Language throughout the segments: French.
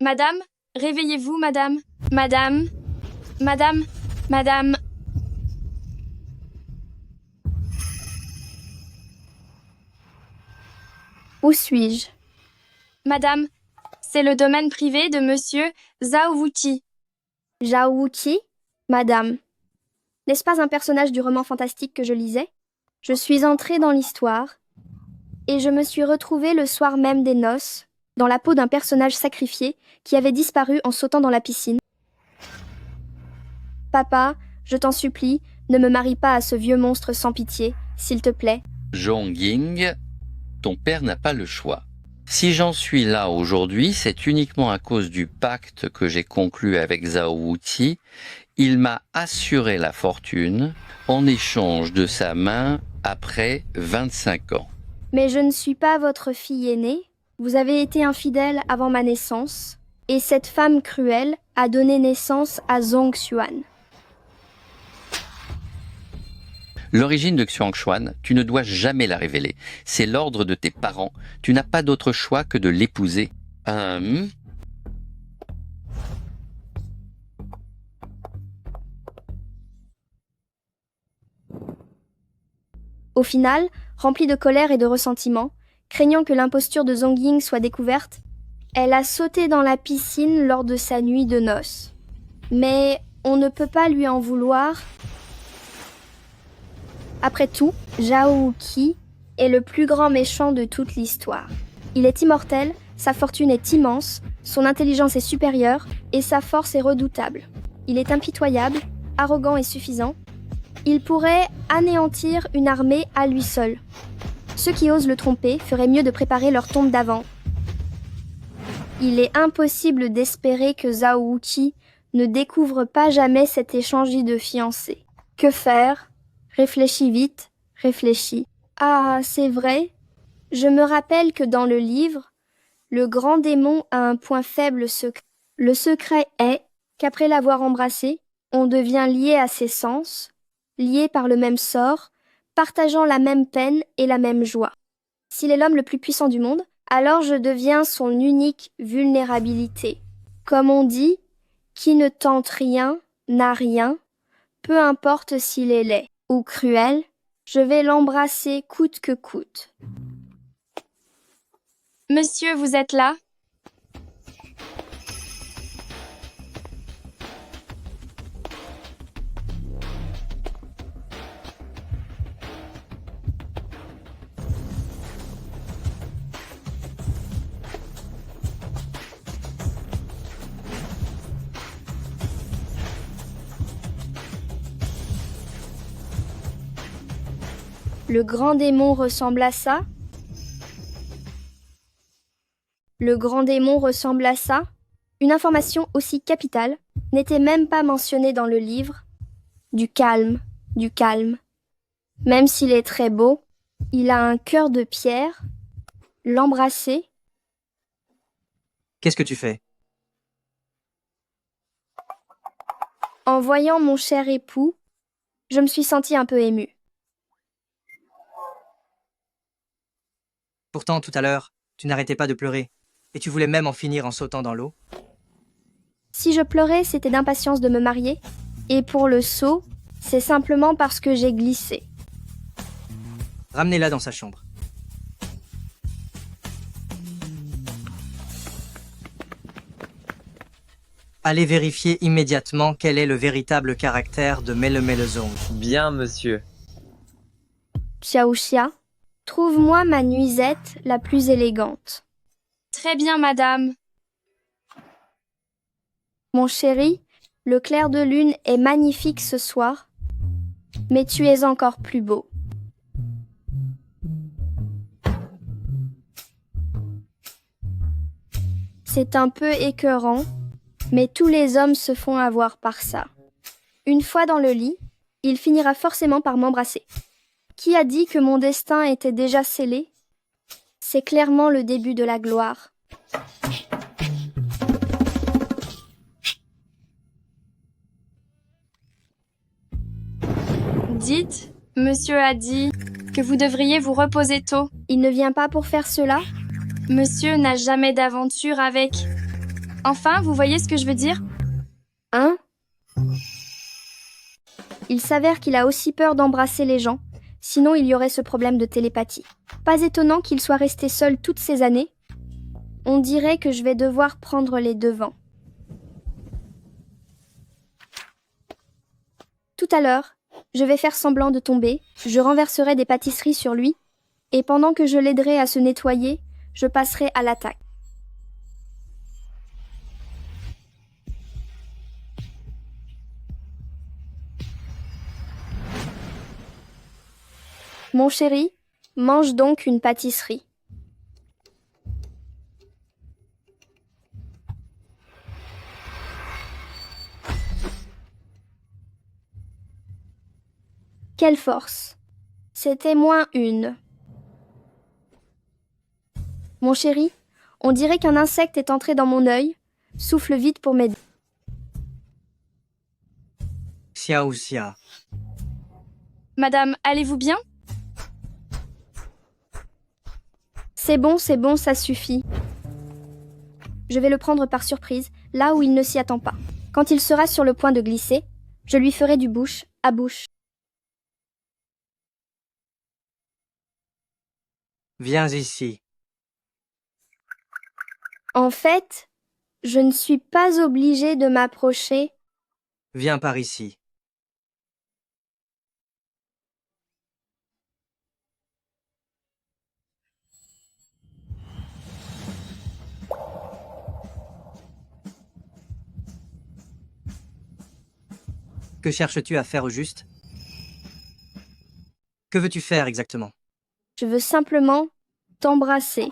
Madame, réveillez-vous, madame. Madame, madame, madame. Où suis-je? Madame, c'est le domaine privé de monsieur Zhao Wuqi. Zhao Wuqi? Madame. N'est-ce pas un personnage du roman fantastique que je lisais? Je suis entrée dans l'histoire et je me suis retrouvée le soir même des noces dans la peau d'un personnage sacrifié qui avait disparu en sautant dans la piscine. Papa, je t'en supplie, ne me marie pas à ce vieux monstre sans pitié, s'il te plaît. Zhongying, ton père n'a pas le choix. Si j'en suis là aujourd'hui, c'est uniquement à cause du pacte que j'ai conclu avec Zhao Wuqi. Il m'a assuré la fortune en échange de sa main après 25 ans. Mais je ne suis pas votre fille aînée. Vous avez été infidèle avant ma naissance, et cette femme cruelle a donné naissance à Zhong Xuan. L'origine de Xuanxuan, tu ne dois jamais la révéler. C'est l'ordre de tes parents. Tu n'as pas d'autre choix que de l'épouser. Au final, remplie de colère et de ressentiment, craignant que l'imposture de Zongying soit découverte, elle a sauté dans la piscine lors de sa nuit de noces. Mais on ne peut pas lui en vouloir. Après tout, Zhao Wuqi est le plus grand méchant de toute l'histoire. Il est immortel, sa fortune est immense, son intelligence est supérieure et sa force est redoutable. Il est impitoyable, arrogant et suffisant. Il pourrait anéantir une armée à lui seul. Ceux qui osent le tromper feraient mieux de préparer leur tombe d'avant. Il est impossible d'espérer que Zhao Wuqi ne découvre pas jamais cet échange de fiancés. Que faire? Réfléchis vite, réfléchis. Ah, c'est vrai. Je me rappelle que dans le livre, le grand démon a un point faible secret. Le secret est qu'après l'avoir embrassé, on devient lié à ses sens, lié par le même sort, partageant la même peine et la même joie. S'il est l'homme le plus puissant du monde, alors je deviens son unique vulnérabilité. Comme on dit, qui ne tente rien n'a rien, peu importe s'il est laid ou cruel, je vais l'embrasser coûte que coûte. Monsieur, vous êtes là? Le grand démon ressemble à ça? Le grand démon ressemble à ça? Une information aussi capitale n'était même pas mentionnée dans le livre. Du calme, du calme. Même s'il est très beau, il a un cœur de pierre. L'embrasser? Qu'est-ce que tu fais? En voyant mon cher époux, je me suis sentie un peu émue. Pourtant, tout à l'heure, tu n'arrêtais pas de pleurer, et tu voulais même en finir en sautant dans l'eau. Si je pleurais, c'était d'impatience de me marier, et pour le saut, c'est simplement parce que j'ai glissé. Ramenez-la dans sa chambre. Allez vérifier immédiatement quel est le véritable caractère de Mele-Mele-Zong. Bien, monsieur. Xiaoxia, trouve-moi ma nuisette la plus élégante. Très bien, madame. Mon chéri, le clair de lune est magnifique ce soir, mais tu es encore plus beau. C'est un peu écœurant, mais tous les hommes se font avoir par ça. Une fois dans le lit, il finira forcément par m'embrasser. Qui a dit que mon destin était déjà scellé? C'est clairement le début de la gloire. Dites, monsieur a dit que vous devriez vous reposer tôt. Il ne vient pas pour faire cela? Monsieur n'a jamais d'aventure avec Enfin, vous voyez ce que je veux dire? Hein? Il s'avère qu'il a aussi peur d'embrasser les gens, sinon il y aurait ce problème de télépathie. Pas étonnant qu'il soit resté seul toutes ces années. On dirait que je vais devoir prendre les devants. Tout à l'heure, je vais faire semblant de tomber, je renverserai des pâtisseries sur lui, et pendant que je l'aiderai à se nettoyer, je passerai à l'attaque. Mon chéri, mange donc une pâtisserie. Quelle force! C'était -1. Mon chéri, on dirait qu'un insecte est entré dans mon œil. Souffle vite pour m'aider. Xiaoxia. Madame, allez-vous bien? C'est bon, ça suffit. Je vais le prendre par surprise, là où il ne s'y attend pas. Quand il sera sur le point de glisser, je lui ferai du bouche à bouche. Viens ici. En fait, je ne suis pas obligée de m'approcher. Viens par ici. Que cherches-tu à faire au juste? Que veux-tu faire exactement? Je veux simplement t'embrasser.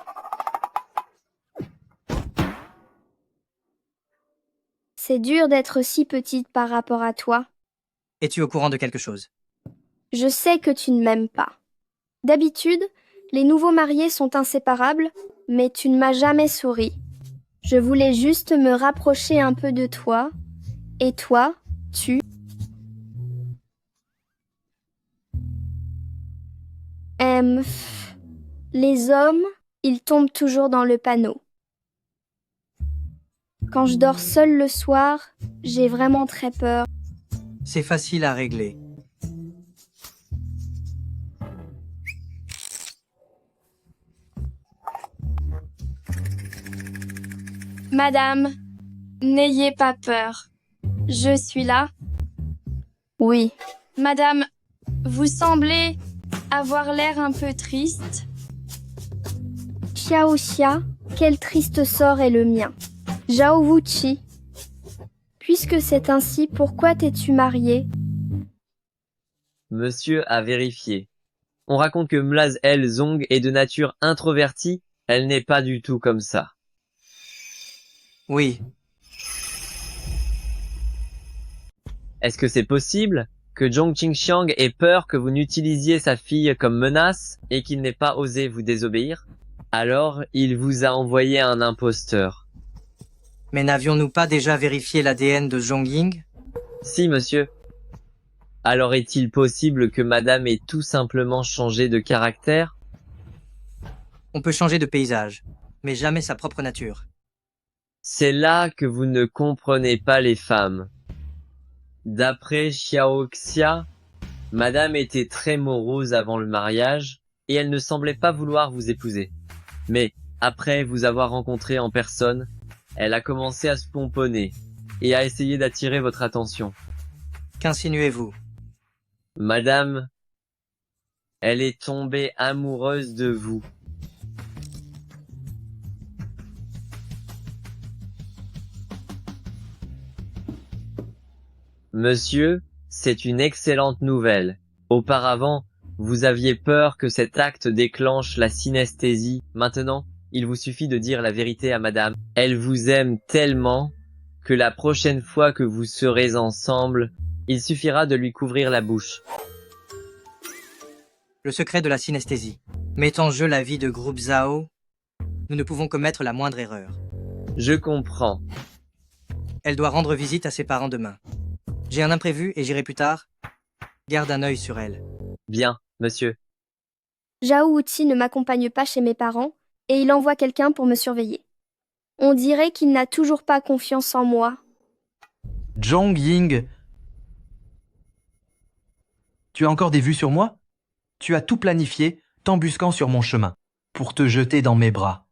C'est dur d'être si petite par rapport à toi. Es-tu au courant de quelque chose? Je sais que tu ne m'aimes pas. D'habitude, les nouveaux mariés sont inséparables, mais tu ne m'as jamais souri. Je voulais juste me rapprocher un peu de toi. Et toi, tu... Les hommes, ils tombent toujours dans le panneau. Quand je dors seule le soir, j'ai vraiment très peur. C'est facile à régler. Madame, n'ayez pas peur. Je suis là. Oui, Madame, vous semblez avoir l'air un peu triste. Xiaoxia, quel triste sort est le mien. Zhao Wuqi. Puisque c'est ainsi, pourquoi t'es-tu marié? Monsieur a vérifié. On raconte que Mlaz El Zong est de nature introvertie. Elle n'est pas du tout comme ça. Oui, Est-ce que c'est possible que Zhong Qingxiang ait peur que vous n'utilisiez sa fille comme menace et qu'il n'ait pas osé vous désobéir? Alors, il vous a envoyé un imposteur. mais n'avions-nous pas déjà vérifié l'ADN de Zhongying? Si, monsieur. Alors est-il possible que madame ait tout simplement changé de caractère? On peut changer de paysage, mais jamais sa propre nature. C'est là que vous ne comprenez pas les femmes. D'après Xiaoxia, madame était très morose avant le mariage et elle ne semblait pas vouloir vous épouser. Mais après vous avoir rencontré en personne, elle a commencé à se pomponner et à essayer d'attirer votre attention. Qu'insinuez-vous? Madame, elle est tombée amoureuse de vous. Monsieur, c'est une excellente nouvelle. Auparavant, vous aviez peur que cet acte déclenche la synesthésie. Maintenant, il vous suffit de dire la vérité à madame. Elle vous aime tellement que la prochaine fois que vous serez ensemble, il suffira de lui couvrir la bouche. Le secret de la synesthésie met en jeu la vie de groupe Zhao. Nous ne pouvons commettre la moindre erreur. Je comprends. Elle doit rendre visite à ses parents demain. J'ai un imprévu et j'irai plus tard. Garde un œil sur elle. Bien, monsieur. Zhao Wuqi ne m'accompagne pas chez mes parents et il envoie quelqu'un pour me surveiller. On dirait qu'il n'a toujours pas confiance en moi. Zhong Ying, tu as encore des vues sur moi? Tu as tout planifié, t'embusquant sur mon chemin, pour te jeter dans mes bras.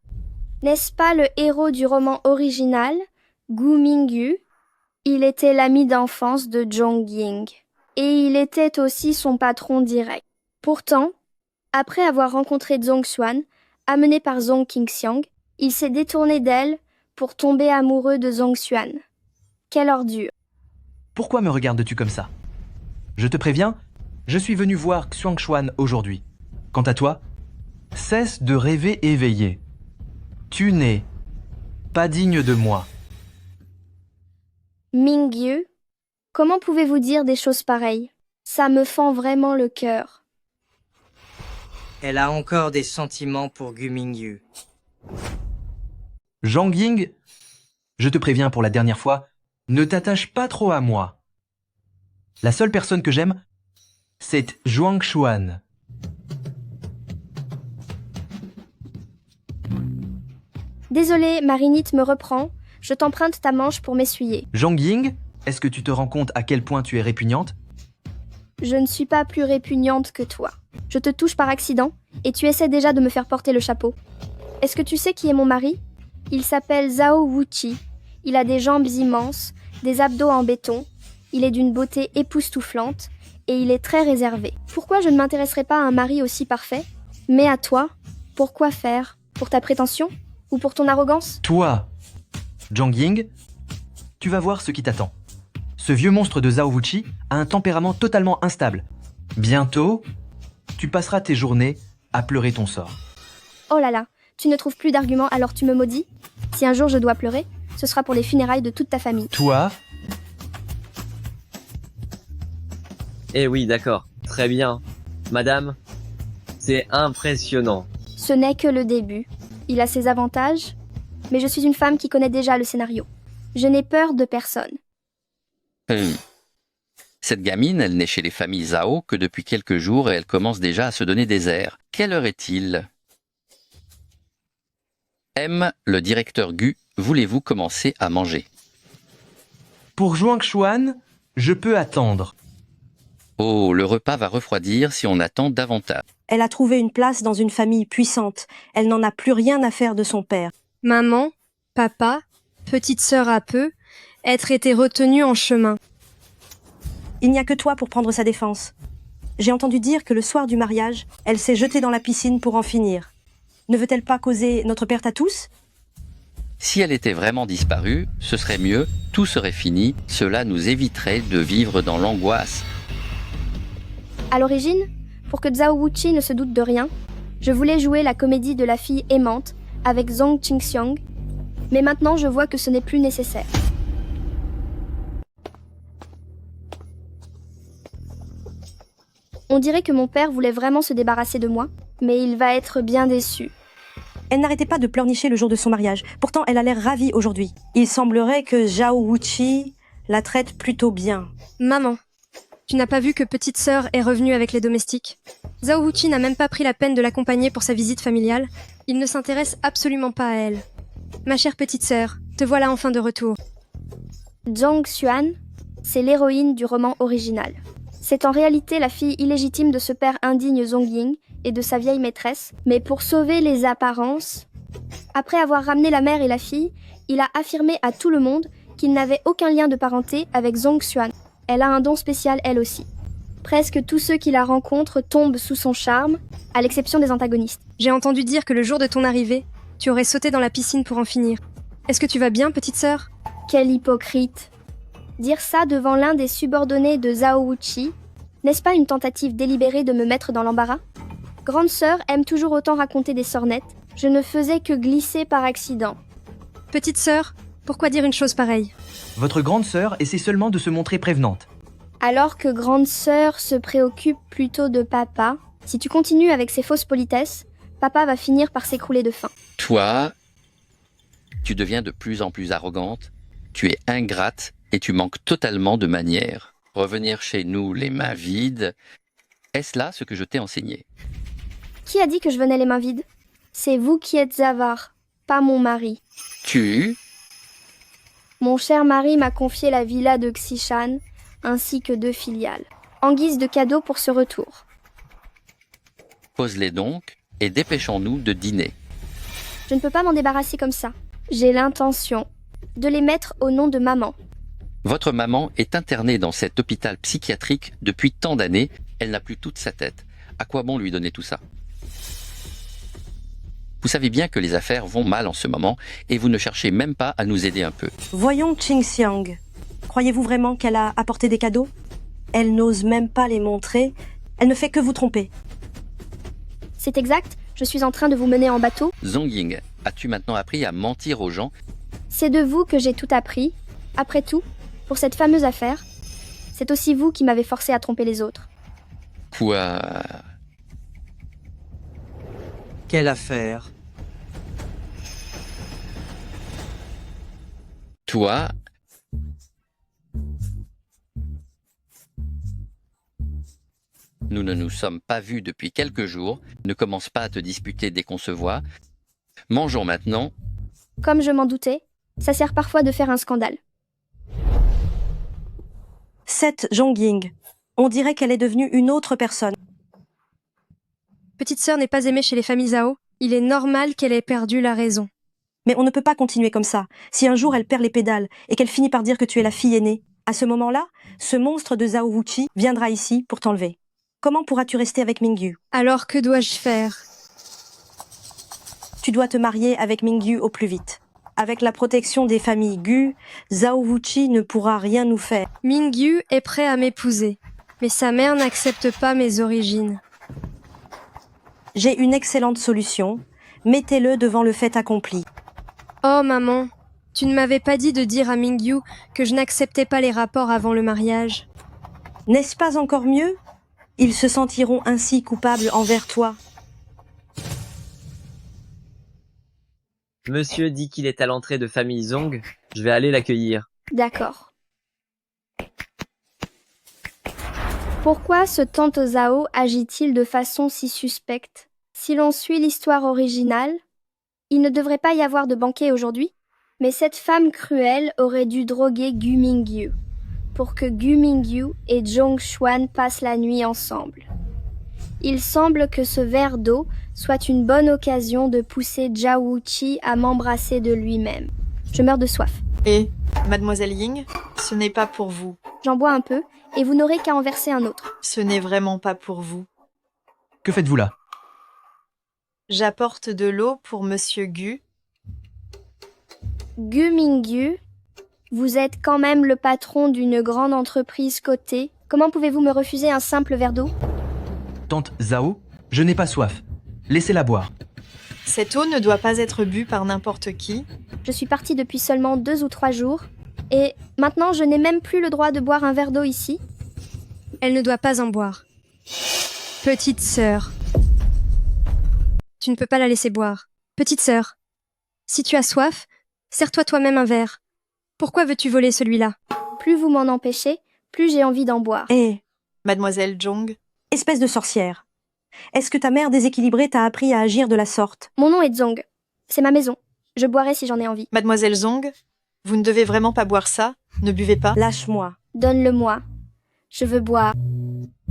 N'est-ce pas le héros du roman original, Gu Mingyu? Il était l'ami d'enfance de Zhong Ying. Et il était aussi son patron direct. Pourtant, après avoir rencontré Zhong Xuan, amené par Zhong Qingxiang, il s'est détourné d'elle pour tomber amoureux de Zhong Xuan. Quelle ordure! Pourquoi me regardes-tu comme ça? Je te préviens, je suis venu voir Xuanxuan aujourd'hui. Quant à toi, cesse de rêver éveillé. Tu n'es pas digne de moi. Mingyu, comment pouvez-vous dire des choses pareilles? Ça me fend vraiment le cœur. Elle a encore des sentiments pour Gu Mingyu. Zhang Ying, je te préviens pour la dernière fois, ne t'attache pas trop à moi. La seule personne que j'aime, c'est Xuanxuan. Désolée, Marinite me reprend. Je t'emprunte ta manche pour m'essuyer. Zhang Ying, est-ce que tu te rends compte à quel point tu es répugnante? Je ne suis pas plus répugnante que toi. Je te touche par accident et tu essaies déjà de me faire porter le chapeau. Est-ce que tu sais qui est mon mari? Il s'appelle Zhao Wuqi. Il a des jambes immenses, des abdos en béton. Il est d'une beauté époustouflante et il est très réservé. Pourquoi je ne m'intéresserais pas à un mari aussi parfait? Mais à toi, pourquoi faire? Pour ta prétention? Ou pour ton arrogance? Toi, Zhang Ying, tu vas voir ce qui t'attend. Ce vieux monstre de Zhao Wuqi a un tempérament totalement instable. Bientôt, tu passeras tes journées à pleurer ton sort. Oh là là, tu ne trouves plus d'arguments alors tu me maudis? Si un jour je dois pleurer, ce sera pour les funérailles de toute ta famille. Toi, Eh oui, d'accord. Très bien. Madame, c'est impressionnant. Ce n'est que le début. Il a ses avantages, mais je suis une femme qui connaît déjà le scénario. Je n'ai peur de personne. Cette gamine, elle n'est chez les familles Zhao que depuis quelques jours et elle commence déjà à se donner des airs. Quelle heure est-il? M, le directeur Gu, voulez-vous commencer à manger? pour Xuanxuan, je peux attendre. Oh, le repas va refroidir si on attend davantage. Elle a trouvé une place dans une famille puissante. Elle n'en a plus rien à faire de son père. Maman, papa, petite sœur à peu, être été retenue en chemin. Il n'y a que toi pour prendre sa défense. J'ai entendu dire que le soir du mariage, elle s'est jetée dans la piscine pour en finir. Ne veut-elle pas causer notre perte à tous? Si elle était vraiment disparue, ce serait mieux, tout serait fini, cela nous éviterait de vivre dans l'angoisse. À l'origine, pour que Zhao Wuqi ne se doute de rien, je voulais jouer la comédie de la fille aimante avec Zhong Qingxiang, mais maintenant je vois que ce n'est plus nécessaire. On dirait que mon père voulait vraiment se débarrasser de moi, mais il va être bien déçu. Elle n'arrêtait pas de pleurnicher le jour de son mariage. Pourtant, elle a l'air ravie aujourd'hui. Il semblerait que Zhao Wuqi la traite plutôt bien. Maman, tu n'as pas vu que petite sœur est revenue avec les domestiques? Zhao Wuqi n'a même pas pris la peine de l'accompagner pour sa visite familiale. Il ne s'intéresse absolument pas à elle. Ma chère petite sœur, te voilà enfin de retour. Zhong Xuan, c'est l'héroïne du roman original. C'est en réalité la fille illégitime de ce père indigne Zhong Ying et de sa vieille maîtresse, mais pour sauver les apparences, après avoir ramené la mère et la fille, il a affirmé à tout le monde qu'il n'avait aucun lien de parenté avec Zhong Xuan. Elle a un don spécial elle aussi. Presque tous ceux qui la rencontrent tombent sous son charme, à l'exception des antagonistes. J'ai entendu dire que le jour de ton arrivée, tu aurais sauté dans la piscine pour en finir. Est-ce que tu vas bien, petite sœur? Quel hypocrite! Dire ça devant l'un des subordonnés de Zhao Wuqi, n'est-ce pas une tentative délibérée de me mettre dans l'embarras? Grande sœur aime toujours autant raconter des sornettes. Je ne faisais que glisser par accident. Petite sœur, pourquoi dire une chose pareille? Votre grande sœur essaie seulement de se montrer prévenante. Alors que grande sœur se préoccupe plutôt de papa, si tu continues avec ces fausses politesses, papa va finir par s'écrouler de faim. Toi, tu deviens de plus en plus arrogante, tu es ingrate et tu manques totalement de manières. Revenir chez nous les mains vides, est-ce là ce que je t'ai enseigné? Qui a dit que je venais les mains vides? C'est vous qui êtes avare. pas mon mari. Tu, Mon cher mari m'a confié la villa de Xishan, ainsi que 2 filiales, en guise de cadeau pour ce retour. pose-les donc et dépêchons-nous de dîner. Je ne peux pas m'en débarrasser comme ça. J'ai l'intention de les mettre au nom de maman. Votre maman est internée dans cet hôpital psychiatrique depuis tant d'années, elle n'a plus toute sa tête. À quoi bon lui donner tout ça? Vous savez bien que les affaires vont mal en ce moment et vous ne cherchez même pas à nous aider un peu. Voyons Ching Xiang. Croyez-vous vraiment qu'elle a apporté des cadeaux? Elle n'ose même pas les montrer. Elle ne fait que vous tromper. C'est exact, je suis en train de vous mener en bateau. Zongying, as-tu maintenant appris à mentir aux gens? C'est de vous que j'ai tout appris. Après tout, pour cette fameuse affaire, c'est aussi vous qui m'avez forcé à tromper les autres. Quoi? Quelle affaire? Toi? Nous ne nous sommes pas vus depuis quelques jours. Ne commence pas à te disputer dès qu'on se voit. Mangeons maintenant. Comme je m'en doutais, ça sert parfois de faire un scandale. Cette Zhongying. On dirait qu'elle est devenue une autre personne. Petite sœur n'est pas aimée chez les familles Zhao. Il est normal qu'elle ait perdu la raison. Mais on ne peut pas continuer comme ça. Si un jour elle perd les pédales et qu'elle finit par dire que tu es la fille aînée, à ce moment-là, ce monstre de Zhao Wuqi viendra ici pour t'enlever. Comment pourras-tu rester avec Mingyu? Alors que dois-je faire? Tu dois te marier avec Mingyu au plus vite. Avec la protection des familles Gu, Zhao Wuqi ne pourra rien nous faire. Mingyu est prêt à m'épouser, mais sa mère n'accepte pas mes origines. J'ai une excellente solution. Mettez-le devant le fait accompli. Oh maman, tu ne m'avais pas dit de dire à Mingyu que je n'acceptais pas les rapports avant le mariage. N'est-ce pas encore mieux? Ils se sentiront ainsi coupables envers toi. Monsieur dit qu'il est à l'entrée de famille Zong. Je vais aller l'accueillir. D'accord. Pourquoi ce tante Zhao agit-il de façon si suspecte? Si l'on suit l'histoire originale, il ne devrait pas y avoir de banquet aujourd'hui, mais cette femme cruelle aurait dû droguer Gu Mingyu pour que Gu Mingyu et Zhong Xuan passent la nuit ensemble. Il semble que ce verre d'eau soit une bonne occasion de pousser Zhao Wuqi à m'embrasser de lui-même. Je meurs de soif. Et, mademoiselle Ying, ce n'est pas pour vous. J'en bois un peu, et vous n'aurez qu'à en verser un autre. Ce n'est vraiment pas pour vous. Que faites-vous là? J'apporte de l'eau pour monsieur Gu. Gu Mingyu, vous êtes quand même le patron d'une grande entreprise cotée. Comment pouvez-vous me refuser un simple verre d'eau? Tante Zhao, je n'ai pas soif. Laissez-la boire. Cette eau ne doit pas être bue par n'importe qui. Je suis partie depuis seulement 2 ou 3 jours, et maintenant je n'ai même plus le droit de boire un verre d'eau ici. Elle ne doit pas en boire. Petite sœur. Tu ne peux pas la laisser boire. Petite sœur. Si tu as soif, sers-toi toi-même un verre. Pourquoi veux-tu voler celui-là? Plus vous m'en empêchez, plus j'ai envie d'en boire. Hé, Mademoiselle Zhong, espèce de sorcière. Est-ce que ta mère déséquilibrée t'a appris à agir de la sorte? Mon nom est Zong. C'est ma maison. Je boirai si j'en ai envie. Mademoiselle Zhong, vous ne devez vraiment pas boire ça. Ne buvez pas. Lâche-moi. Donne-le-moi. Je veux boire.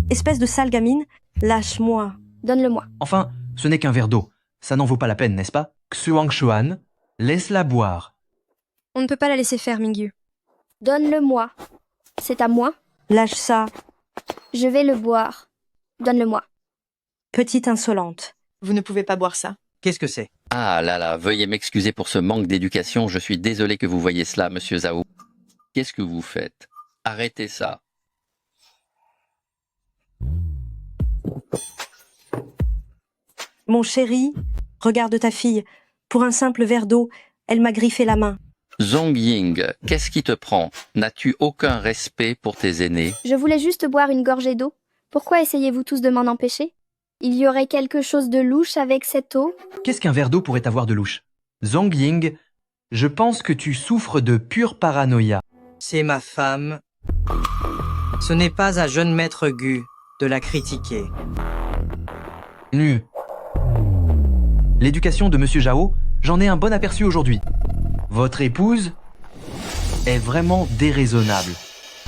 Espèce de sale gamine, lâche-moi. Donne-le-moi. Enfin, ce n'est qu'un verre d'eau. Ça n'en vaut pas la peine, n'est-ce pas? Xuang Xuan, laisse-la boire. On ne peut pas la laisser faire, Mingyu. Donne-le-moi. C'est à moi. Lâche ça, Je vais le boire. Donne-le-moi. petite insolente. Vous ne pouvez pas boire ça. Qu'est-ce que c'est? Ah là là, veuillez m'excuser pour ce manque d'éducation. Je suis désolé que vous voyez cela, monsieur Zhao. Qu'est-ce que vous faites? Arrêtez ça. Mon chéri, regarde ta fille. Pour un simple verre d'eau, elle m'a griffé la main. Zongying, qu'est-ce qui te prend? N'as-tu aucun respect pour tes aînés? Je voulais juste boire une gorgée d'eau. Pourquoi essayez-vous tous de m'en empêcher? Il y aurait quelque chose de louche avec cette eau? Qu'est-ce qu'un verre d'eau pourrait avoir de louche? Zongying, je pense que tu souffres de pure paranoïa. C'est ma femme. Ce n'est pas à jeune maître Gu de la critiquer. Nu. L'éducation de Monsieur Zhao, J'en ai un bon aperçu aujourd'hui. Votre épouse est vraiment déraisonnable.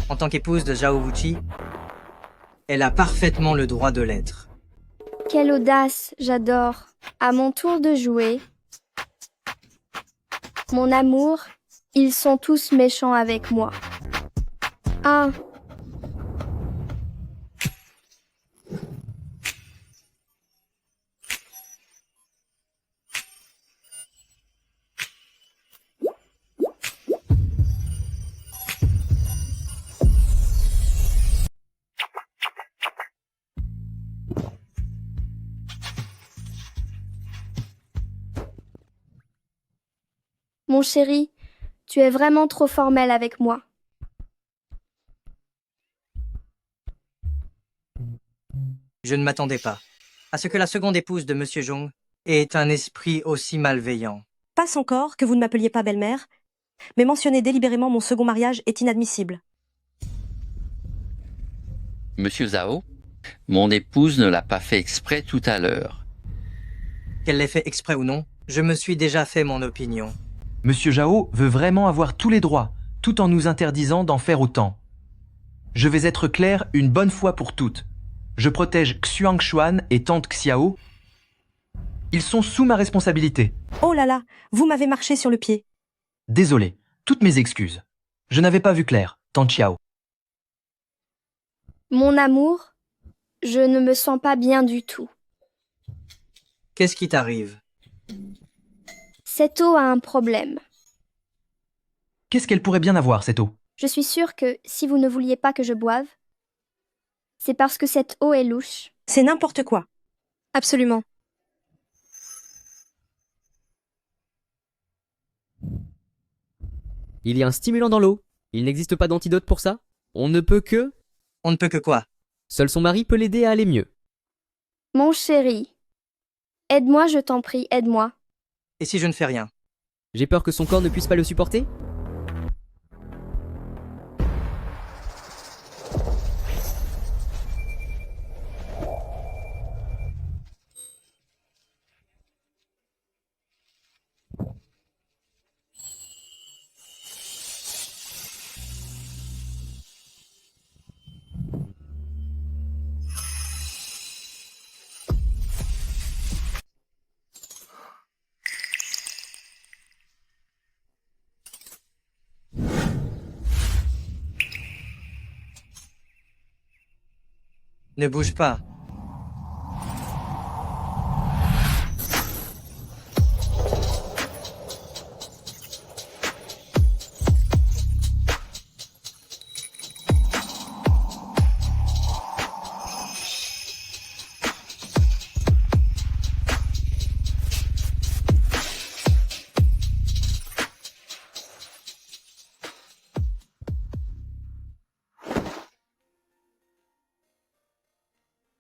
En tant qu'épouse de Zhao Wuqi, elle a parfaitement le droit de l'être. Quelle audace, j'adore. À mon tour de jouer. Mon amour, ils sont tous méchants avec moi. Ah, mon chéri, tu es vraiment trop formel avec moi. Je ne m'attendais pas à ce que la seconde épouse de Monsieur Zhong ait un esprit aussi malveillant. Passe encore que vous ne m'appeliez pas belle-mère, mais mentionner délibérément mon second mariage est inadmissible. Monsieur Zhao, mon épouse ne l'a pas fait exprès tout à l'heure. Qu'elle l'ait fait exprès ou non, je me suis déjà fait mon opinion. Monsieur Zhao veut vraiment avoir tous les droits, tout en nous interdisant d'en faire autant. Je vais être clair une bonne fois pour toutes. Je protège Xuang Xuan et tante Xiao. Ils sont sous ma responsabilité. Oh là là, vous m'avez marché sur le pied. Désolé, toutes mes excuses. Je n'avais pas vu clair, tante Xiao. Mon amour, je ne me sens pas bien du tout. Qu'est-ce qui t'arrive? Cette eau a un problème. Qu'est-ce qu'elle pourrait bien avoir, cette eau? Je suis sûre que si vous ne vouliez pas que je boive, c'est parce que cette eau est louche. C'est n'importe quoi. Absolument. Il y a un stimulant dans l'eau. Il n'existe pas d'antidote pour ça. On ne peut que... On ne peut que quoi? Seul son mari peut l'aider à aller mieux. Mon chéri, aide-moi, je t'en prie, aide-moi. Et si je ne fais rien? J'ai peur que son corps ne puisse pas le supporter. Ne bouge pas.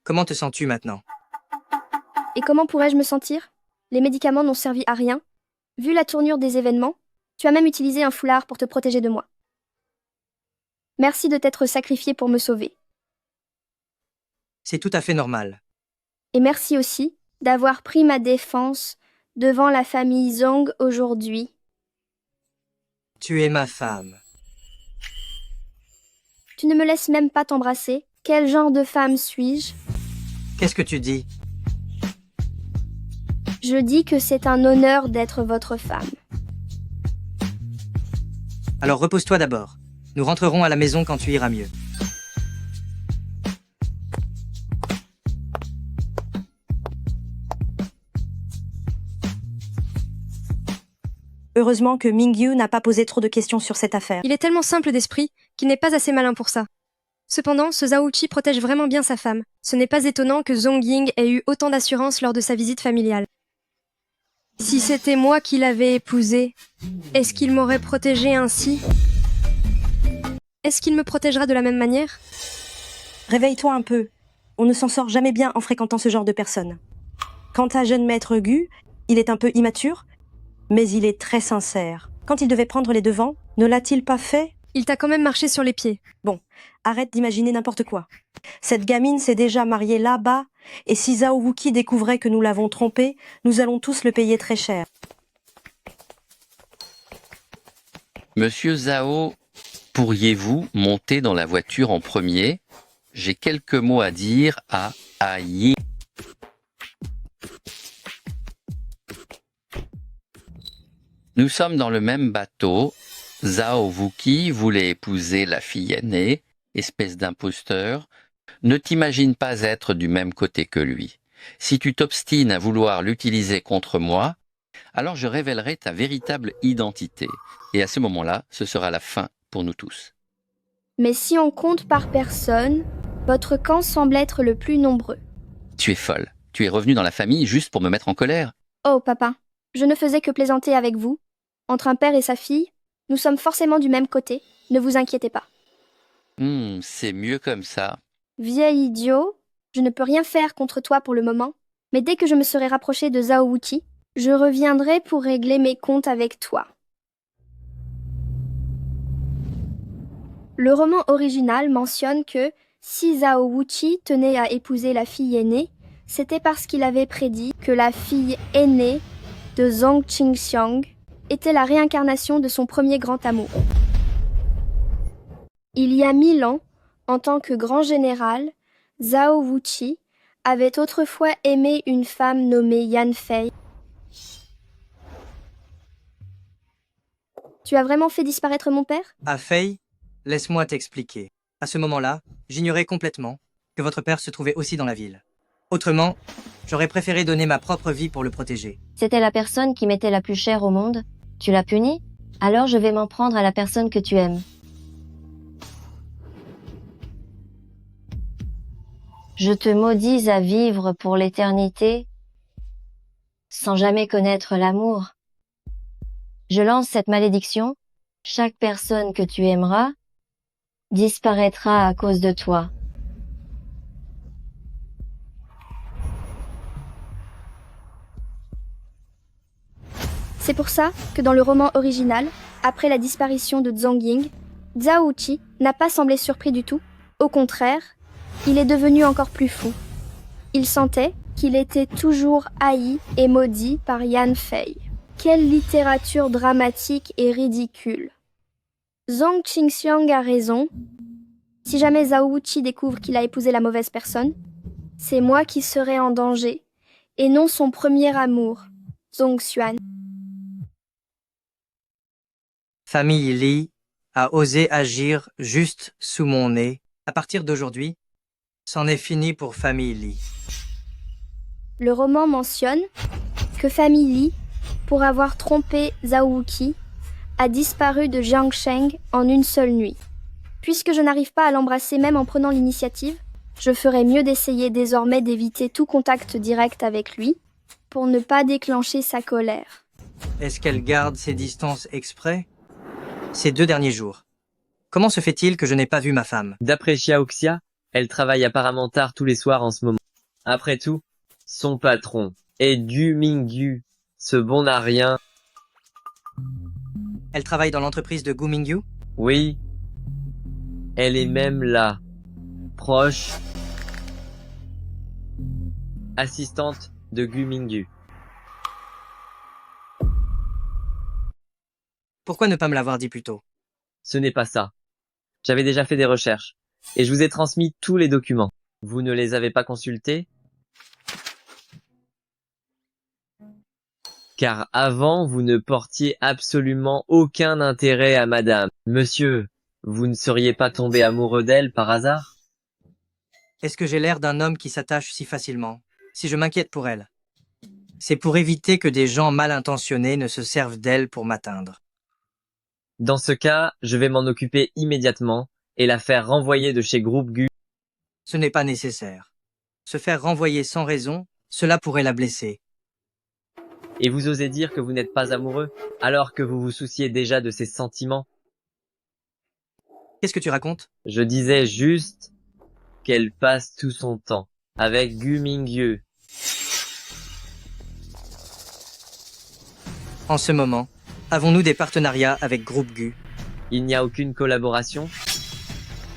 Comment te sens-tu maintenant? Et comment pourrais-je me sentir? Les médicaments n'ont servi à rien. Vu la tournure des événements, tu as même utilisé un foulard pour te protéger de moi. Merci de t'être sacrifié pour me sauver. C'est tout à fait normal. Et merci aussi d'avoir pris ma défense devant la famille Zhong aujourd'hui. Tu es ma femme. Tu ne me laisses même pas t'embrasser. Quel genre de femme suis-je? Qu'est-ce que tu dis? Je dis que c'est un honneur d'être votre femme. Alors repose-toi d'abord. Nous rentrerons à la maison quand tu iras mieux. Heureusement que Mingyu n'a pas posé trop de questions sur cette affaire. Il est tellement simple d'esprit qu'il n'est pas assez malin pour ça. Cependant, ce Zhao Wuqi protège vraiment bien sa femme. Ce n'est pas étonnant que Zhong Ying ait eu autant d'assurance lors de sa visite familiale. Si c'était moi qui l'avais épousé, est-ce qu'il m'aurait protégé ainsi? Est-ce qu'il me protégera de la même manière? Réveille-toi un peu. On ne s'en sort jamais bien en fréquentant ce genre de personnes. Quant à jeune maître Gu, il est un peu immature, mais il est très sincère. Quand il devait prendre les devants, ne l'a-t-il pas fait? Il t'a quand même marché sur les pieds. Bon, arrête d'imaginer n'importe quoi. Cette gamine s'est déjà mariée là-bas, et si Zhao Wuqi découvrait que nous l'avons trompée, nous allons tous le payer très cher. Monsieur Zhao, pourriez-vous monter dans la voiture en premier? J'ai quelques mots à dire à Yi. Nous sommes dans le même bateau. Zhao Wuqi voulait épouser la fille aînée, espèce d'imposteur. Ne t'imagine pas être du même côté que lui. Si tu t'obstines à vouloir l'utiliser contre moi, alors je révélerai ta véritable identité. Et à ce moment-là, ce sera la fin pour nous tous. Mais si on compte par personne, votre camp semble être le plus nombreux. Tu es folle. Tu es revenue dans la famille juste pour me mettre en colère. Oh, papa, je ne faisais que plaisanter avec vous. Entre un père et sa fille, nous sommes forcément du même côté. Ne vous inquiétez pas. C'est mieux comme ça. Vieil idiot, je ne peux rien faire contre toi pour le moment, mais dès que je me serai rapproché de Zhao Wuqi, je reviendrai pour régler mes comptes avec toi. Le roman original mentionne que si Zhao Wuqi tenait à épouser la fille aînée, c'était parce qu'il avait prédit que la fille aînée de Zhang Qingxiang était la réincarnation de son premier grand amour. Il y a 1000 ans, en tant que grand général, Zhao Wuqi avait autrefois aimé une femme nommée Yan Fei. Tu as vraiment fait disparaître mon père? Ah, Fei, laisse-moi t'expliquer. À ce moment-là, j'ignorais complètement que votre père se trouvait aussi dans la ville. Autrement, j'aurais préféré donner ma propre vie pour le protéger. C'était la personne qui m'était la plus chère au monde. Tu l'as puni? Alors je vais m'en prendre à la personne que tu aimes. Je te maudis à vivre pour l'éternité sans jamais connaître l'amour. Je lance cette malédiction. Chaque personne que tu aimeras disparaîtra à cause de toi. C'est pour ça que dans le roman original, après la disparition de Zhang Ying, Zhao Wuqi n'a pas semblé surpris du tout. Au contraire, il est devenu encore plus fou. Il sentait qu'il était toujours haï et maudit par Yan Fei. Quelle littérature dramatique et ridicule. Zhang Qingxiang a raison. Si jamais Zhao Wuqi découvre qu'il a épousé la mauvaise personne, c'est moi qui serai en danger, et non son premier amour, Zhong Xuan. Famille Li a osé agir juste sous mon nez. À partir d'aujourd'hui, c'en est fini pour Famille Li. Le roman mentionne que Famille Li, pour avoir trompé Zhao Wuqi, a disparu de Jiangsheng en une seule nuit. Puisque je n'arrive pas à l'embrasser même en prenant l'initiative, je ferais mieux d'essayer désormais d'éviter tout contact direct avec lui pour ne pas déclencher sa colère. Est-ce qu'elle garde ses distances exprès? Ces 2 derniers jours. Comment se fait-il que je n'ai pas vu ma femme? D'après Xiaoxia, elle travaille apparemment tard tous les soirs en ce moment. Après tout, son patron est Gu Mingyu. Ce bon n'a rien. Elle travaille dans l'entreprise de Gu Mingyu? Oui. Elle est même là. Proche. Assistante de Gu Mingyu. Pourquoi ne pas me l'avoir dit plus tôt? Ce n'est pas ça. J'avais déjà fait des recherches. Et je vous ai transmis tous les documents. Vous ne les avez pas consultés? Car avant, vous ne portiez absolument aucun intérêt à madame. Monsieur, vous ne seriez pas tombé amoureux d'elle par hasard? Est-ce que j'ai l'air d'un homme qui s'attache si facilement? Si je m'inquiète pour elle, c'est pour éviter que des gens mal intentionnés ne se servent d'elle pour m'atteindre. Dans ce cas, je vais m'en occuper immédiatement et la faire renvoyer de chez Groupe Gu. Ce n'est pas nécessaire. Se faire renvoyer sans raison, cela pourrait la blesser. Et vous osez dire que vous n'êtes pas amoureux, alors que vous vous souciez déjà de ses sentiments? Qu'est-ce que tu racontes? Je disais juste qu'elle passe tout son temps avec Gu Mingyu. En ce moment, avons-nous des partenariats avec Groupe Gu? Il n'y a aucune collaboration,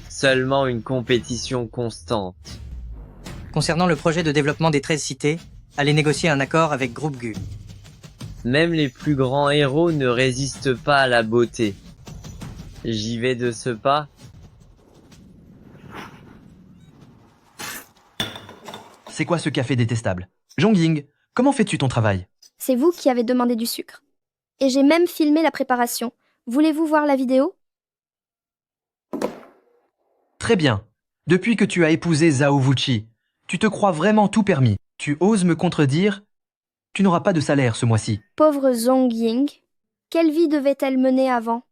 seulement une compétition constante. Concernant le projet de développement des 13 cités, allez négocier un accord avec Groupe Gu. Même les plus grands héros ne résistent pas à la beauté. J'y vais de ce pas. C'est quoi ce café détestable? Jongying, comment fais-tu ton travail? C'est vous qui avez demandé du sucre. Et j'ai même filmé la préparation. Voulez-vous voir la vidéo? Très bien. Depuis que tu as épousé Zhao Wuqi, tu te crois vraiment tout permis. Tu oses me contredire? Tu n'auras pas de salaire ce mois-ci. Pauvre Zongying. Quelle vie devait-elle mener avant?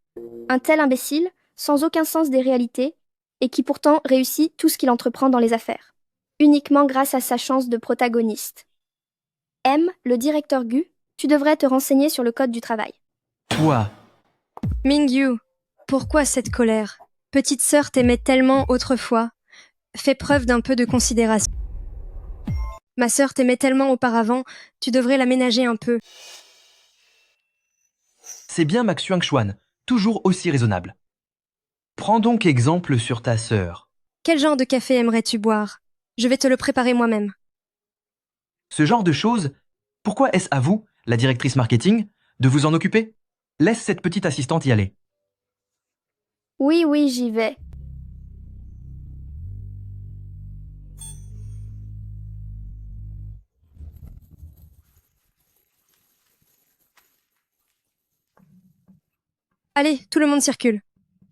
Un tel imbécile, sans aucun sens des réalités, et qui pourtant réussit tout ce qu'il entreprend dans les affaires. Uniquement grâce à sa chance de protagoniste. M, le directeur Gu, tu devrais te renseigner sur le code du travail. Toi, Mingyu, pourquoi cette colère? Petite sœur t'aimait tellement autrefois. Fais preuve d'un peu de considération. Ma sœur t'aimait tellement auparavant, tu devrais l'aménager un peu. c'est bien ma Xuanxuan, toujours aussi raisonnable. Prends donc exemple sur ta sœur. Quel genre de café aimerais-tu boire? Je vais te le préparer moi-même. Ce genre de choses, pourquoi est-ce à vous, la directrice marketing, de vous en occuper? Laisse cette petite assistante y aller. Oui, oui, j'y vais. Allez, tout le monde circule.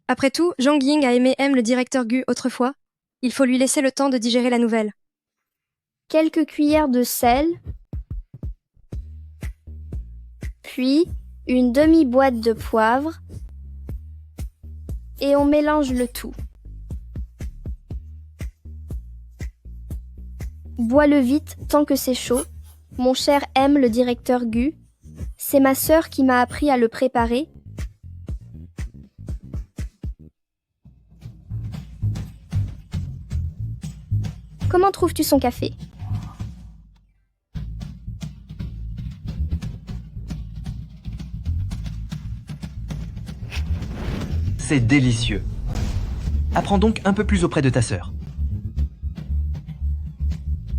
Après tout, Zhang Ying a aimé M le directeur Gu autrefois. Il faut lui laisser le temps de digérer la nouvelle. Quelques cuillères de sel, puis une demi-boîte de poivre, et on mélange le tout. Bois-le vite tant que c'est chaud. Mon cher M, le directeur Gu, c'est ma sœur qui m'a appris à le préparer. Comment trouves-tu son café? C'est délicieux. Apprends donc un peu plus auprès de ta sœur.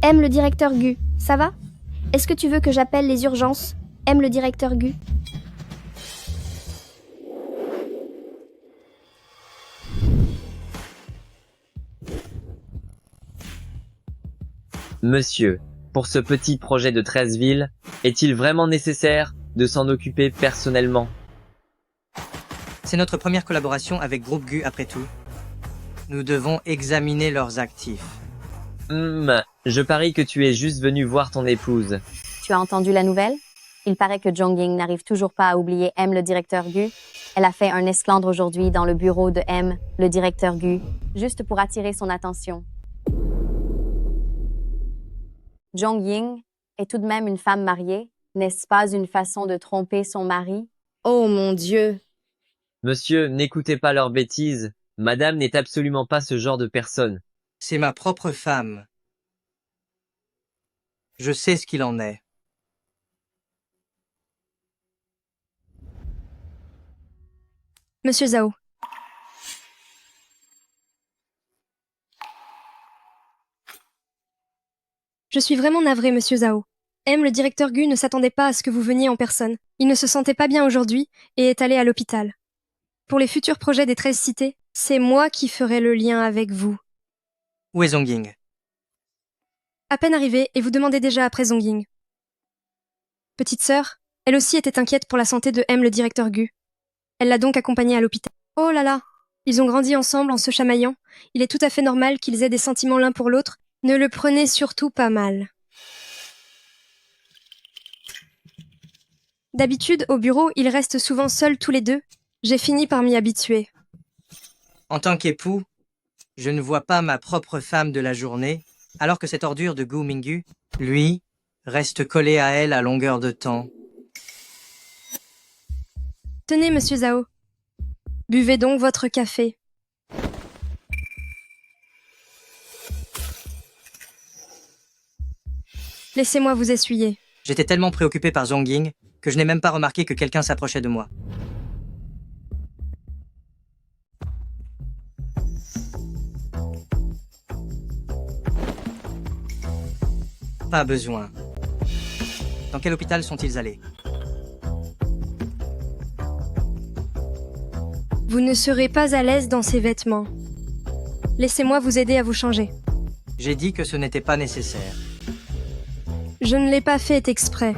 M, le directeur Gu, ça va? Est-ce que tu veux que j'appelle les urgences? M, le directeur Gu. Monsieur, pour ce petit projet de 13 villes, est-il vraiment nécessaire de s'en occuper personnellement? C'est notre première collaboration avec Groupe Gu après tout. Nous devons examiner leurs actifs. Je parie que tu es juste venu voir ton épouse. Tu as entendu la nouvelle? Il paraît que Jongying n'arrive toujours pas à oublier M, le directeur Gu. Elle a fait un esclandre aujourd'hui dans le bureau de M, le directeur Gu, juste pour attirer son attention. Jongying est tout de même une femme mariée. N'est-ce pas une façon de tromper son mari? Oh mon Dieu! Monsieur, n'écoutez pas leurs bêtises. Madame n'est absolument pas ce genre de personne. C'est ma propre femme. Je sais ce qu'il en est. Monsieur Zhao. Je suis vraiment navrée, monsieur Zhao. M, le directeur Gu, ne s'attendait pas à ce que vous veniez en personne. Il ne se sentait pas bien aujourd'hui et est allé à l'hôpital. Pour les futurs projets des 13 cités, c'est moi qui ferai le lien avec vous. Où est Zongying? À peine arrivé, et vous demandez déjà après Zongying. Petite sœur, elle aussi était inquiète pour la santé de M, le directeur Gu. Elle l'a donc accompagné à l'hôpital. Oh là là! Ils ont grandi ensemble en se chamaillant. Il est tout à fait normal qu'ils aient des sentiments l'un pour l'autre. Ne le prenez surtout pas mal. D'habitude, au bureau, ils restent souvent seuls tous les deux. J'ai fini par m'y habituer. En tant qu'époux, je ne vois pas ma propre femme de la journée, alors que cette ordure de Gu Mingyu, lui, reste collé à elle à longueur de temps. Tenez, monsieur Zhao. Buvez donc votre café. Laissez-moi vous essuyer. J'étais tellement préoccupé par Zongying que je n'ai même pas remarqué que quelqu'un s'approchait de moi. Pas besoin. Dans quel hôpital sont-ils allés? Vous ne serez pas à l'aise dans ces vêtements. Laissez-moi vous aider à vous changer. J'ai dit que ce n'était pas nécessaire. Je ne l'ai pas fait exprès.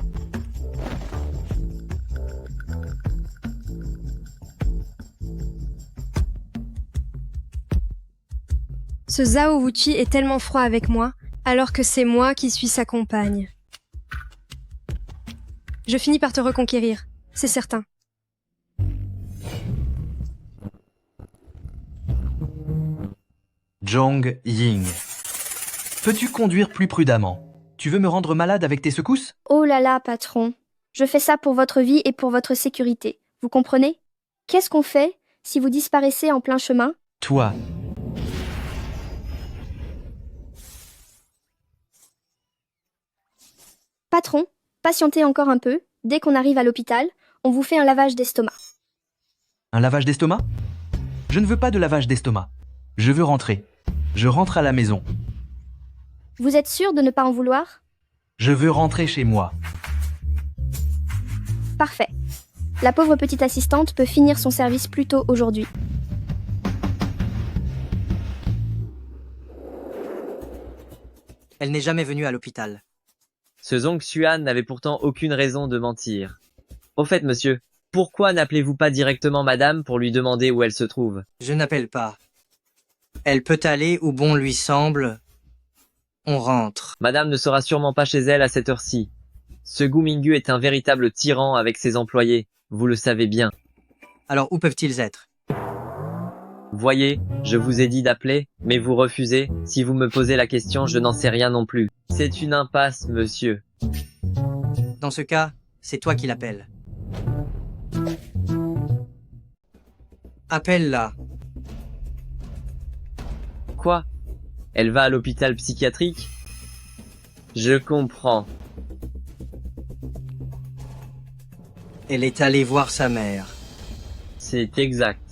Ce Zhao Wuqi est tellement froid avec moi, alors que c'est moi qui suis sa compagne. Je finis par te reconquérir, c'est certain. Zhong Ying. Peux-tu conduire plus prudemment? Tu veux me rendre malade avec tes secousses? Oh là là, patron. Je fais ça pour votre vie et pour votre sécurité. Vous comprenez? Qu'est-ce qu'on fait si vous disparaissez en plein chemin? Toi. Patron, patientez encore un peu. Dès qu'on arrive à l'hôpital, on vous fait un lavage d'estomac. Un lavage d'estomac? Je ne veux pas de lavage d'estomac. Je veux rentrer. Je rentre à la maison. Vous êtes sûr de ne pas en vouloir? Je veux rentrer chez moi. Parfait. La pauvre petite assistante peut finir son service plus tôt aujourd'hui. Elle n'est jamais venue à l'hôpital. Ce Zhongxuan n'avait pourtant aucune raison de mentir. Au fait, monsieur, pourquoi n'appelez-vous pas directement madame pour lui demander où elle se trouve? Je n'appelle pas. Elle peut aller où bon lui semble. On rentre. Madame ne sera sûrement pas chez elle à cette heure-ci. Ce Gu Mingyu est un véritable tyran avec ses employés, vous le savez bien. Alors où peuvent-ils être? Voyez, je vous ai dit d'appeler, mais vous refusez. Si vous me posez la question, je n'en sais rien non plus. C'est une impasse, monsieur. Dans ce cas, c'est toi qui l'appelles. Appelle-la. Quoi? Elle va à l'hôpital psychiatrique? Je comprends. Elle est allée voir sa mère. C'est exact.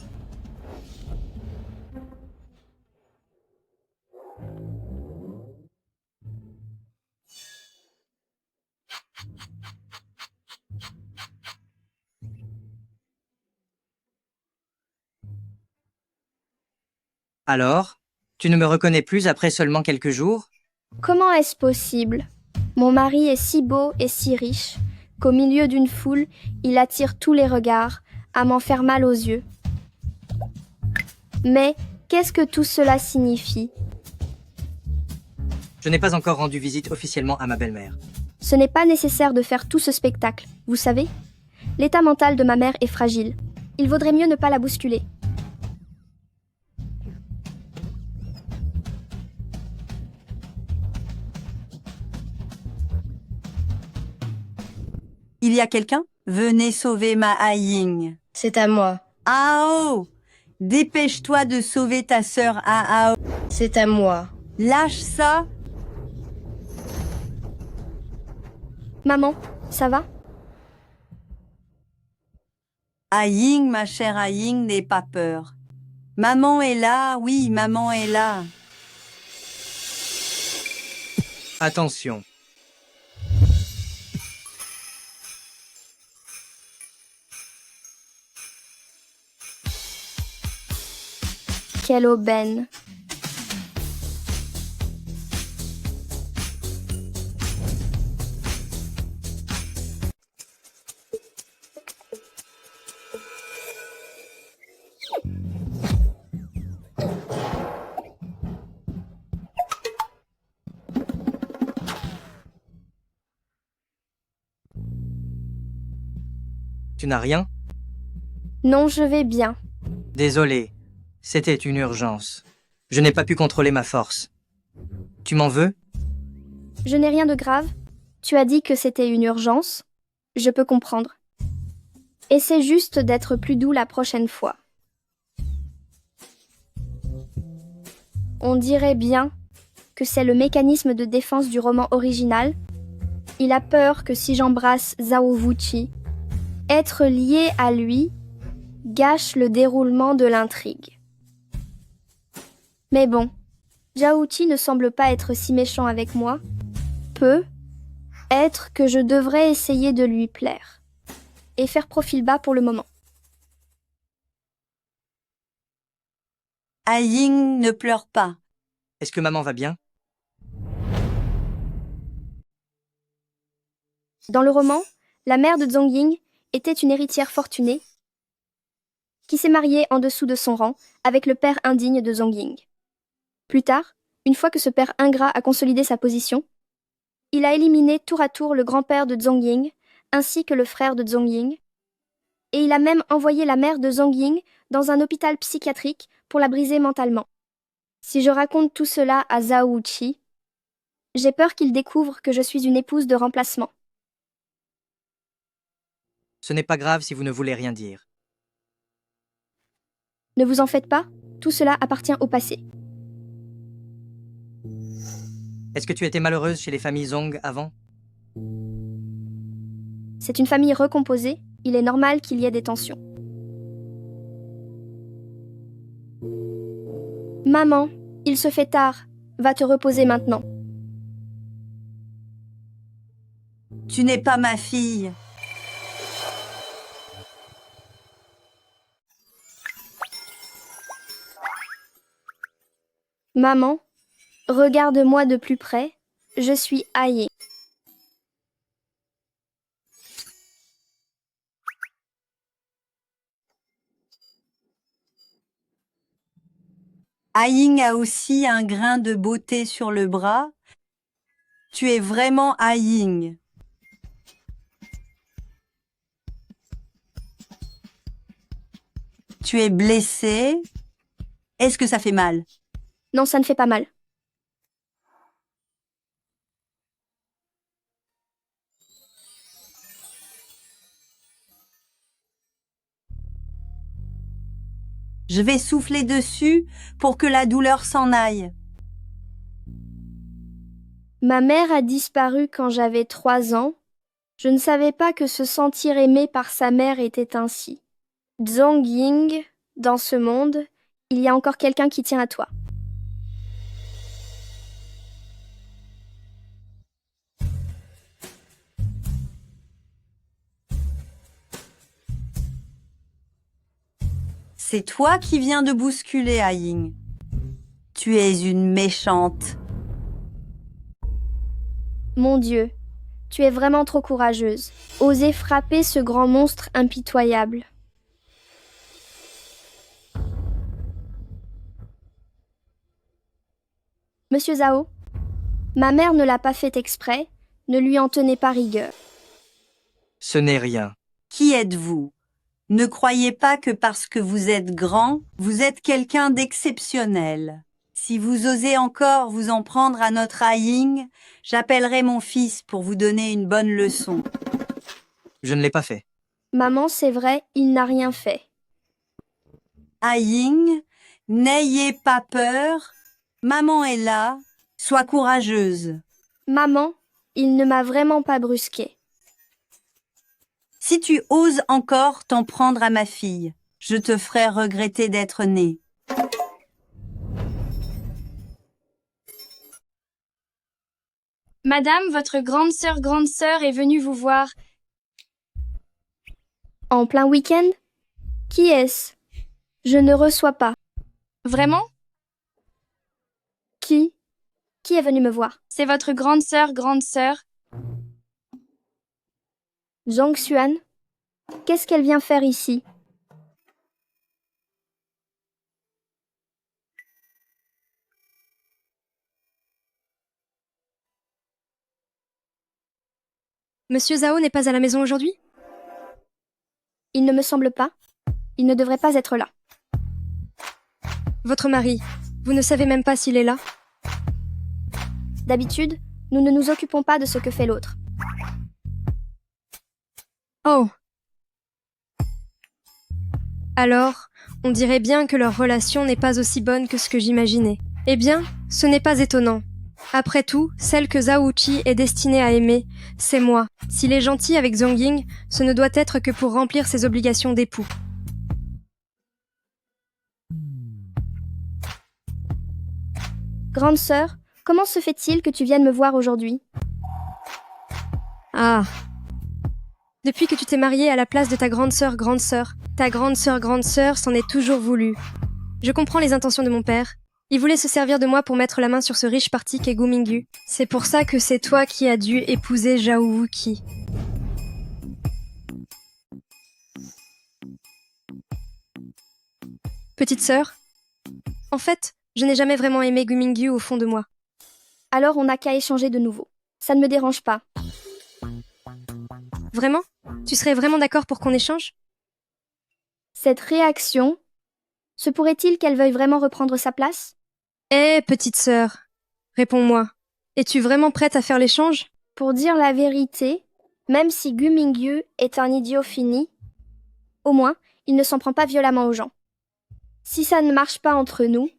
Alors, tu ne me reconnais plus après seulement quelques jours? Comment est-ce possible? Mon mari est si beau et si riche qu'au milieu d'une foule, il attire tous les regards, à m'en faire mal aux yeux. Mais qu'est-ce que tout cela signifie? Je n'ai pas encore rendu visite officiellement à ma belle-mère. Ce n'est pas nécessaire de faire tout ce spectacle, vous savez? L'état mental de ma mère est fragile. Il vaudrait mieux ne pas la bousculer. Il y a quelqu'un? Venez sauver ma Aïng. C'est à moi. Ao! Dépêche-toi de sauver ta sœur Ao. C'est à moi. Lâche ça. Maman, ça va? Aïng, ma chère Aïng, n'aie pas peur. Maman est là, oui, maman est là. Attention. Quelle aubaine! Tu n'as rien? Non, je vais bien. Désolé. C'était une urgence. Je n'ai pas pu contrôler ma force. Tu m'en veux? Je n'ai rien de grave. Tu as dit que c'était une urgence. Je peux comprendre. Essaie juste d'être plus doux la prochaine fois. On dirait bien que c'est le mécanisme de défense du roman original. Il a peur que si j'embrasse Zhao Wuqi, être lié à lui gâche le déroulement de l'intrigue. Mais bon, Zhao Wuqi ne semble pas être si méchant avec moi. Peut être que je devrais essayer de lui plaire. Et faire profil bas pour le moment. Ying, ne pleure pas. Est-ce que maman va bien? Dans le roman, la mère de Zhong Ying était une héritière fortunée qui s'est mariée en dessous de son rang avec le père indigne de Zhong Ying. Plus tard, une fois que ce père ingrat a consolidé sa position, il a éliminé tour à tour le grand-père de Zhong Ying ainsi que le frère de Zhong Ying, et il a même envoyé la mère de Zhong Ying dans un hôpital psychiatrique pour la briser mentalement. Si je raconte tout cela à Zhao Wuqi, j'ai peur qu'il découvre que je suis une épouse de remplacement. Ce n'est pas grave si vous ne voulez rien dire. Ne vous en faites pas, tout cela appartient au passé. Est-ce que tu étais malheureuse chez les familles Zong avant? C'est une famille recomposée, il est normal qu'il y ait des tensions. Maman, il se fait tard, va te reposer maintenant. Tu n'es pas ma fille. Maman, regarde-moi de plus près, je suis Aye. Ying a aussi un grain de beauté sur le bras. Tu es vraiment Ying. Tu es blessée. Est-ce que ça fait mal? Non, ça ne fait pas mal. Je vais souffler dessus pour que la douleur s'en aille. Ma mère a disparu quand j'avais 3 ans. Je ne savais pas que se sentir aimé par sa mère était ainsi. Zhong Ying, dans ce monde, il y a encore quelqu'un qui tient à toi. C'est toi qui viens de bousculer Ying. Tu es une méchante. Mon Dieu, tu es vraiment trop courageuse. Oser frapper ce grand monstre impitoyable. Monsieur Zhao, ma mère ne l'a pas fait exprès, ne lui en tenez pas rigueur. Ce n'est rien. Qui êtes-vous? Ne croyez pas que parce que vous êtes grand, vous êtes quelqu'un d'exceptionnel. Si vous osez encore vous en prendre à notre Ying, j'appellerai mon fils pour vous donner une bonne leçon. Je ne l'ai pas fait. Maman, c'est vrai, il n'a rien fait. Ying, n'ayez pas peur. Maman est là. Sois courageuse. Maman, il ne m'a vraiment pas brusqué. Si tu oses encore t'en prendre à ma fille, je te ferai regretter d'être née. Madame, votre grande sœur est venue vous voir. En plein week-end? Qui est-ce? Je ne reçois pas. Vraiment? Qui? Qui est venu me voir? C'est votre grande sœur. Zhang Xuan? Qu'est-ce qu'elle vient faire ici? Monsieur Zhao n'est pas à la maison aujourd'hui? Il ne me semble pas. Il ne devrait pas être là. Votre mari, vous ne savez même pas s'il est là? D'habitude, nous ne nous occupons pas de ce que fait l'autre. Oh. Alors, on dirait bien que leur relation n'est pas aussi bonne que ce que j'imaginais. Eh bien, ce n'est pas étonnant. Après tout, celle que Zhao Wuqi est destinée à aimer, c'est moi. S'il est gentil avec Zhong Ying, ce ne doit être que pour remplir ses obligations d'époux. Grande sœur, comment se fait-il que tu viennes me voir aujourd'hui? Ah. Depuis que tu t'es mariée à la place de ta grande sœur, ta grande sœur s'en est toujours voulu. Je comprends les intentions de mon père. Il voulait se servir de moi pour mettre la main sur ce riche parti qu'est Gu Mingyu. C'est pour ça que c'est toi qui as dû épouser Zhao Wuqi. Petite sœur, en fait, je n'ai jamais vraiment aimé Gu Mingyu au fond de moi. Alors on n'a qu'à échanger de nouveau. Ça ne me dérange pas. Vraiment? Tu serais vraiment d'accord pour qu'on échange? Cette réaction, se pourrait-il qu'elle veuille vraiment reprendre sa place? Hé, petite sœur, réponds-moi. Es-tu vraiment prête à faire l'échange? Pour dire la vérité, même si Gu Mingyu est un idiot fini, au moins, il ne s'en prend pas violemment aux gens. Si ça ne marche pas entre nous,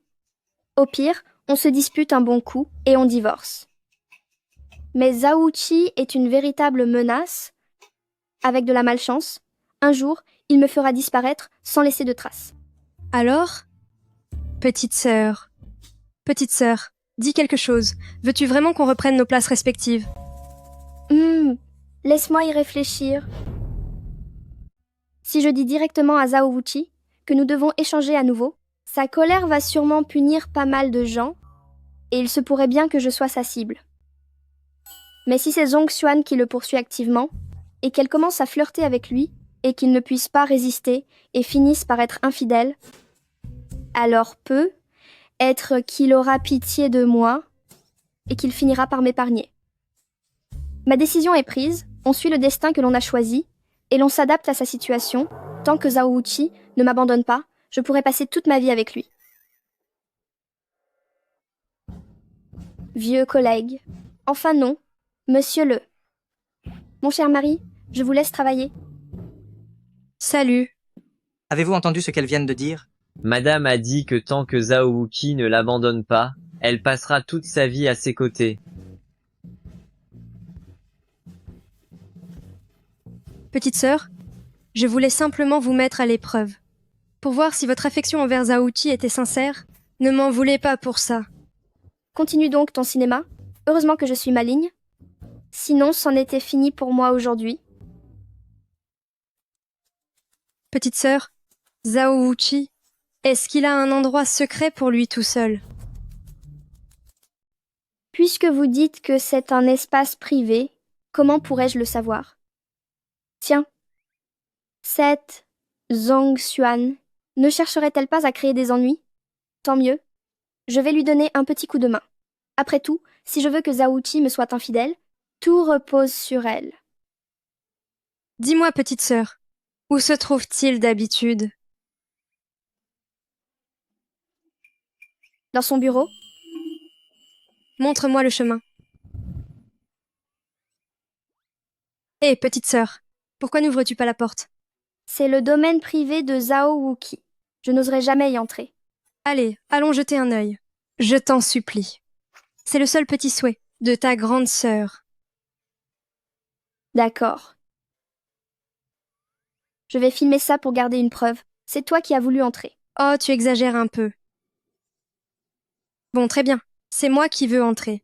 au pire, on se dispute un bon coup et on divorce. Mais Zhao Wuqi est une véritable menace. Avec de la malchance, un jour, il me fera disparaître sans laisser de traces. Alors? Petite sœur, dis quelque chose. Veux-tu vraiment qu'on reprenne nos places respectives? Laisse-moi y réfléchir. Si je dis directement à Zhao Wuqi que nous devons échanger à nouveau, sa colère va sûrement punir pas mal de gens, et il se pourrait bien que je sois sa cible. Mais si c'est Zhong Xuan qui le poursuit activement, et qu'elle commence à flirter avec lui, et qu'il ne puisse pas résister, et finisse par être infidèle, alors peut être qu'il aura pitié de moi, et qu'il finira par m'épargner. Ma décision est prise, on suit le destin que l'on a choisi, et l'on s'adapte à sa situation. Tant que Zhao Wuqi ne m'abandonne pas, je pourrai passer toute ma vie avec lui. Vieux collègue. Enfin non, monsieur le... Mon cher mari, je vous laisse travailler. Salut. Avez-vous entendu ce qu'elles viennent de dire? Madame a dit que tant que Zhao Wuqi ne l'abandonne pas, elle passera toute sa vie à ses côtés. Petite sœur, je voulais simplement vous mettre à l'épreuve. Pour voir si votre affection envers Zhao Wuqi était sincère, ne m'en voulez pas pour ça. Continue donc ton cinéma. Heureusement que je suis maligne. Sinon, c'en était fini pour moi aujourd'hui. Petite sœur, Zhao Wuqi, est-ce qu'il a un endroit secret pour lui tout seul? Puisque vous dites que c'est un espace privé, comment pourrais-je le savoir? Tiens, cette Zhong Xuan ne chercherait-elle pas à créer des ennuis? Tant mieux. Je vais lui donner un petit coup de main. Après tout, si je veux que Zhao Wuqi me soit infidèle, tout repose sur elle. Dis-moi, petite sœur, où se trouve-t-il d'habitude? Dans son bureau? Montre-moi le chemin. Hé, petite sœur, pourquoi n'ouvres-tu pas la porte? C'est le domaine privé de Zhao Wuqi. Je n'oserais jamais y entrer. Allez, allons jeter un œil. Je t'en supplie. C'est le seul petit souhait de ta grande sœur. D'accord. Je vais filmer ça pour garder une preuve. C'est toi qui as voulu entrer. Oh, tu exagères un peu. Bon, très bien. C'est moi qui veux entrer.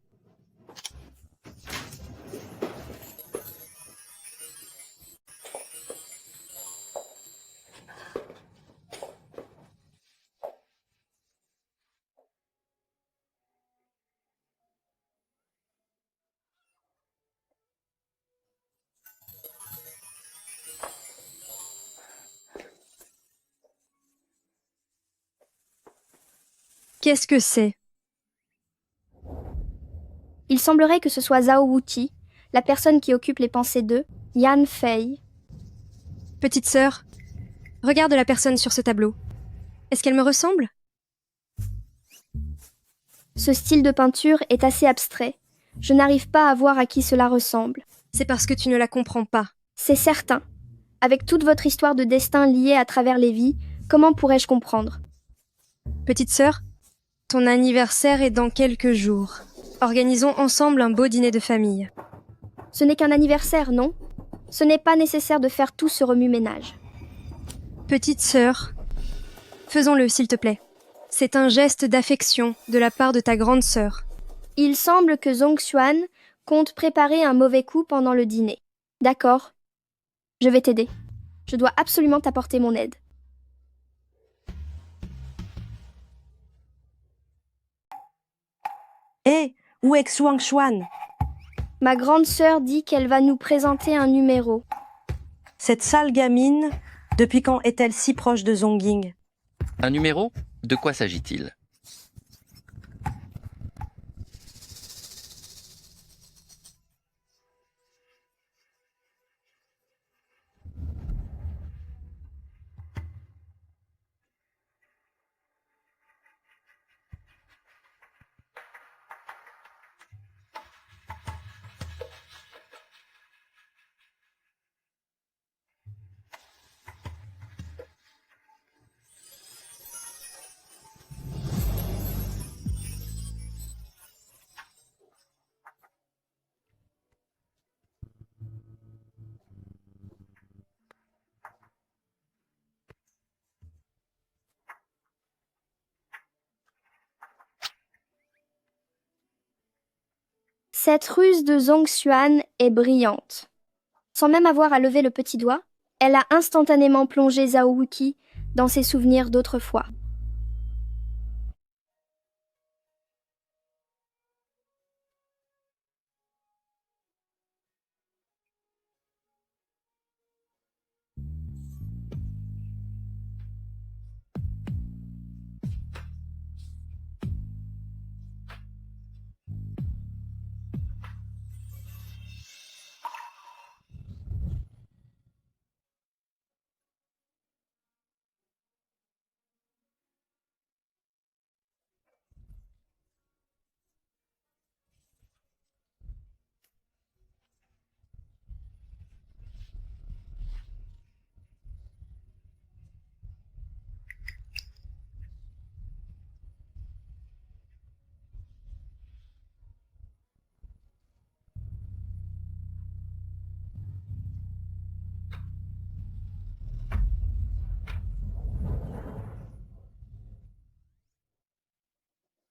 Qu'est-ce que c'est? Il semblerait que ce soit Zhao Wuqi, la personne qui occupe les pensées de Yan Fei. Petite sœur, regarde la personne sur ce tableau. Est-ce qu'elle me ressemble? Ce style de peinture est assez abstrait. Je n'arrive pas à voir à qui cela ressemble. C'est parce que tu ne la comprends pas. C'est certain. Avec toute votre histoire de destin liée à travers les vies, comment pourrais-je comprendre? Petite sœur, ton anniversaire est dans quelques jours. Organisons ensemble un beau dîner de famille. Ce n'est qu'un anniversaire, non? Ce n'est pas nécessaire de faire tout ce remue-ménage. Petite sœur, faisons-le, s'il te plaît. C'est un geste d'affection de la part de ta grande sœur. Il semble que Zhong Xuan compte préparer un mauvais coup pendant le dîner. D'accord. Je vais t'aider. Je dois absolument t'apporter mon aide. Où est Xuang Xuan? Ma grande sœur dit qu'elle va nous présenter un numéro. Cette sale gamine, depuis quand est-elle si proche de Zongying? Un numéro? De quoi s'agit-il? Cette ruse de Zhongxuan est brillante. Sans même avoir à lever le petit doigt, elle a instantanément plongé Zhao Wuqi dans ses souvenirs d'autrefois.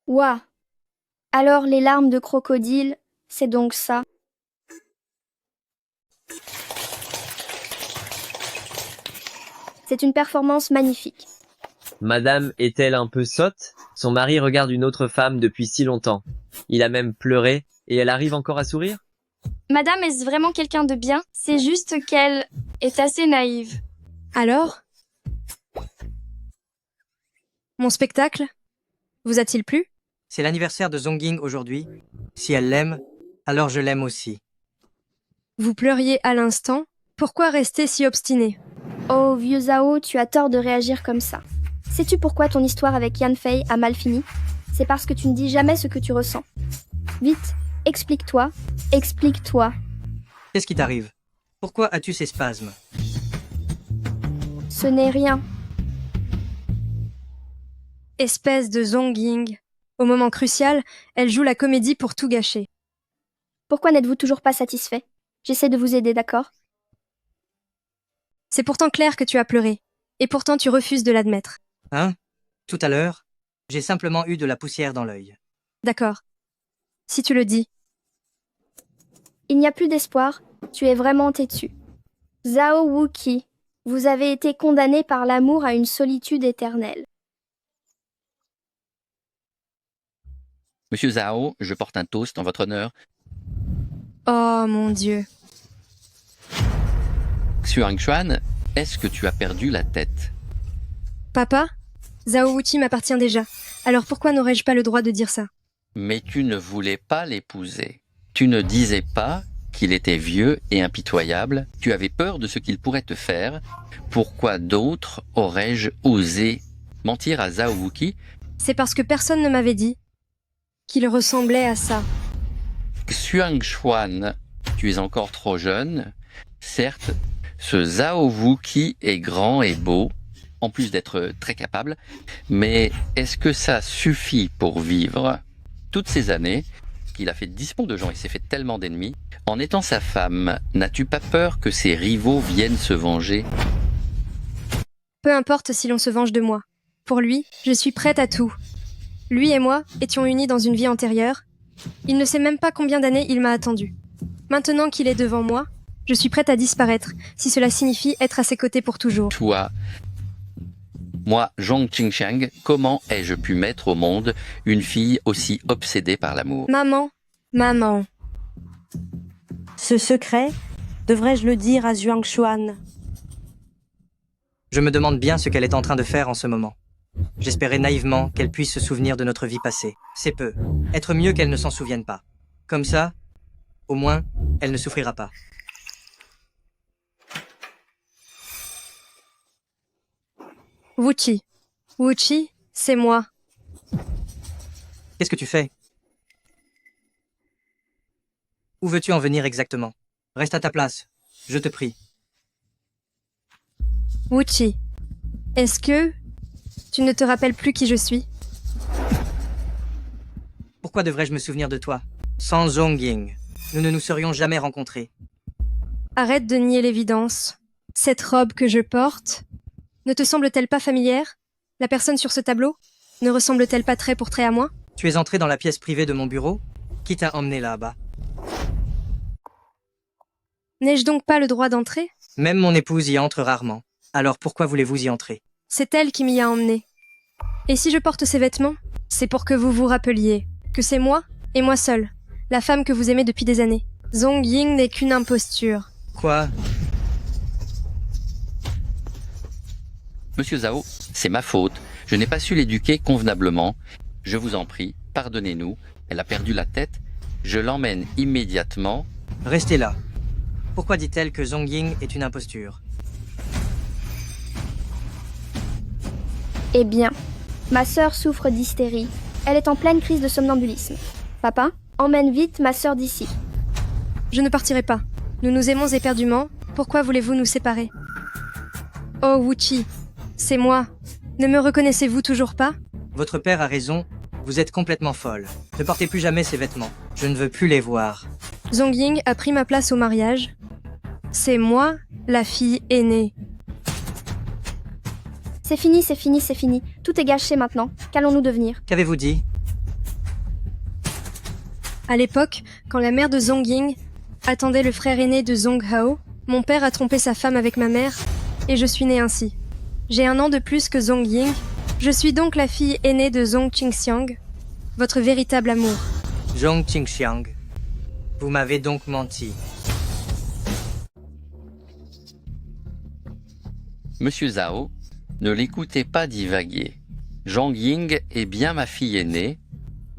Ouah! Alors les larmes de crocodile, c'est donc ça. C'est une performance magnifique. Madame est-elle un peu sotte? Son mari regarde une autre femme depuis si longtemps. Il a même pleuré, et elle arrive encore à sourire? Madame, est-ce vraiment quelqu'un de bien? C'est juste qu'elle est assez naïve. Alors? Mon spectacle? Vous a-t-il plu? C'est l'anniversaire de Zongying aujourd'hui. Si elle l'aime, alors je l'aime aussi. Vous pleuriez à l'instant. Pourquoi rester si obstiné? Oh, vieux Zhao, tu as tort de réagir comme ça. Sais-tu pourquoi ton histoire avec Yan Fei a mal fini? C'est parce que tu ne dis jamais ce que tu ressens. Vite, explique-toi, explique-toi. Qu'est-ce qui t'arrive? Pourquoi as-tu ces spasmes? Ce n'est rien. Espèce de Zongying. Au moment crucial, elle joue la comédie pour tout gâcher. Pourquoi n'êtes-vous toujours pas satisfait? J'essaie de vous aider, d'accord? C'est pourtant clair que tu as pleuré. Et pourtant tu refuses de l'admettre. Hein? Tout à l'heure, j'ai simplement eu de la poussière dans l'œil. D'accord. Si tu le dis. Il n'y a plus d'espoir, tu es vraiment têtu. Zhao Wuqi, vous avez été condamné par l'amour à une solitude éternelle. Monsieur Zhao, je porte un toast en votre honneur. Oh mon Dieu. Xuang Xuan, est-ce que tu as perdu la tête? Papa? Zhao Wuqi m'appartient déjà. Alors pourquoi n'aurais-je pas le droit de dire ça? Mais tu ne voulais pas l'épouser. Tu ne disais pas qu'il était vieux et impitoyable. Tu avais peur de ce qu'il pourrait te faire. Pourquoi d'autres aurais-je osé mentir à Zhao Wuqi? C'est parce que personne ne m'avait dit qu'il ressemblait à ça. Xuang Xuan, tu es encore trop jeune. Certes, ce Zhao Wuqi est grand et beau, en plus d'être très capable, mais est-ce que ça suffit pour vivre toutes ces années qu'il a fait dispon de gens et s'est fait tellement d'ennemis? En étant sa femme, n'as-tu pas peur que ses rivaux viennent se venger? Peu importe si l'on se venge de moi. Pour lui, je suis prête à tout. Lui et moi étions unis dans une vie antérieure. Il ne sait même pas combien d'années il m'a attendu. Maintenant qu'il est devant moi, je suis prête à disparaître, si cela signifie être à ses côtés pour toujours. Toi, moi, Zhong Qingsheng, comment ai-je pu mettre au monde une fille aussi obsédée par l'amour? Maman, Maman. Ce secret, devrais-je le dire à Xuan? Je me demande bien ce qu'elle est en train de faire en ce moment. J'espérais naïvement qu'elle puisse se souvenir de notre vie passée. C'est peu. Être mieux qu'elle ne s'en souvienne pas. Comme ça, au moins, elle ne souffrira pas. Wuchi. Wuchi, c'est moi. Qu'est-ce que tu fais? Où veux-tu en venir exactement? Reste à ta place, je te prie. Wuchi. Est-ce que tu ne te rappelles plus qui je suis? Pourquoi devrais-je me souvenir de toi? Sans Zongying, nous ne nous serions jamais rencontrés. Arrête de nier l'évidence. Cette robe que je porte, ne te semble-t-elle pas familière? La personne sur ce tableau ne ressemble-t-elle pas trait pour trait à moi? Tu es entré dans la pièce privée de mon bureau? Qui t'a emmené là-bas? N'ai-je donc pas le droit d'entrer? Même mon épouse y entre rarement. Alors pourquoi voulez-vous y entrer? C'est elle qui m'y a emmené. Et si je porte ces vêtements, c'est pour que vous vous rappeliez que c'est moi, et moi seule, la femme que vous aimez depuis des années. Zongying n'est qu'une imposture. Quoi? Monsieur Zhao, c'est ma faute. Je n'ai pas su l'éduquer convenablement. Je vous en prie, pardonnez-nous. Elle a perdu la tête. Je l'emmène immédiatement. Restez là. Pourquoi dit-elle que Zongying est une imposture? Eh bien, ma sœur souffre d'hystérie. Elle est en pleine crise de somnambulisme. Papa, emmène vite ma sœur d'ici. Je ne partirai pas. Nous nous aimons éperdument. Pourquoi voulez-vous nous séparer? Oh, Wuchi, c'est moi. Ne me reconnaissez-vous toujours pas? Votre père a raison. Vous êtes complètement folle. Ne portez plus jamais ces vêtements. Je ne veux plus les voir. Zongying a pris ma place au mariage. C'est moi, la fille aînée. C'est fini, c'est fini, c'est fini. Tout est gâché maintenant. Qu'allons-nous devenir? Qu'avez-vous dit? À l'époque, quand la mère de Zongying attendait le frère aîné de Zong Hao, mon père a trompé sa femme avec ma mère, et je suis née ainsi. J'ai 1 an de plus que Zongying. Je suis donc la fille aînée de Zong Qingxiang, votre véritable amour. Zong Qingxiang, vous m'avez donc menti. Monsieur Zhao, ne l'écoutez pas divaguer. Zhang Ying est bien ma fille aînée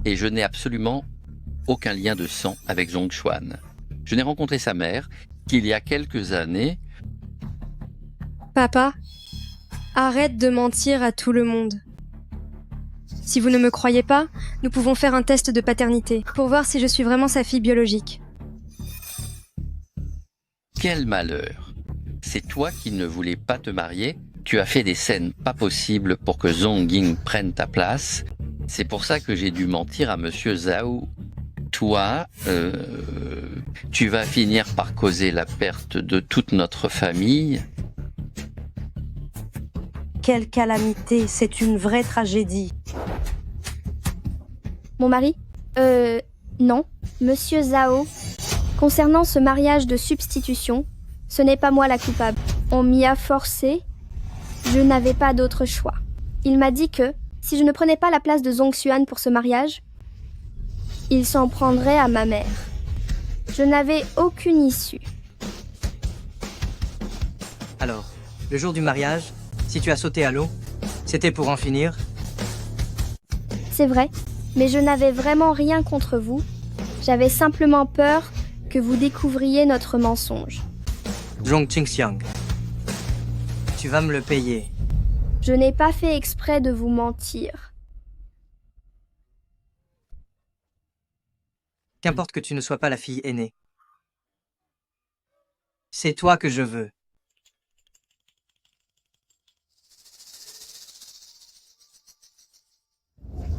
et je n'ai absolument aucun lien de sang avec Zhongshuan. Je n'ai rencontré sa mère qu'il y a quelques années. Papa, arrête de mentir à tout le monde. Si vous ne me croyez pas, nous pouvons faire un test de paternité pour voir si je suis vraiment sa fille biologique. Quel malheur! C'est toi qui ne voulais pas te marier? Tu as fait des scènes pas possibles pour que Zongying prenne ta place. C'est pour ça que j'ai dû mentir à Monsieur Zhao. Toi, tu vas finir par causer la perte de toute notre famille. Quelle calamité, c'est une vraie tragédie. Mon mari? Non. Monsieur Zhao. Concernant ce mariage de substitution, ce n'est pas moi la coupable. On m'y a forcé. Je n'avais pas d'autre choix. Il m'a dit que, si je ne prenais pas la place de Zhongshuan pour ce mariage, il s'en prendrait à ma mère. Je n'avais aucune issue. Alors, le jour du mariage, si tu as sauté à l'eau, c'était pour en finir? C'est vrai, mais je n'avais vraiment rien contre vous. J'avais simplement peur que vous découvriez notre mensonge. Zhong Qingxiang, tu vas me le payer. Je n'ai pas fait exprès de vous mentir. Qu'importe que tu ne sois pas la fille aînée. C'est toi que je veux.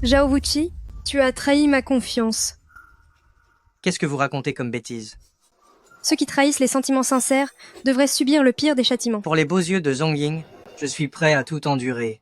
Zhao Wuchi, tu as trahi ma confiance. Qu'est-ce que vous racontez comme bêtises? Ceux qui trahissent les sentiments sincères devraient subir le pire des châtiments. Pour les beaux yeux de Zongying, je suis prêt à tout endurer.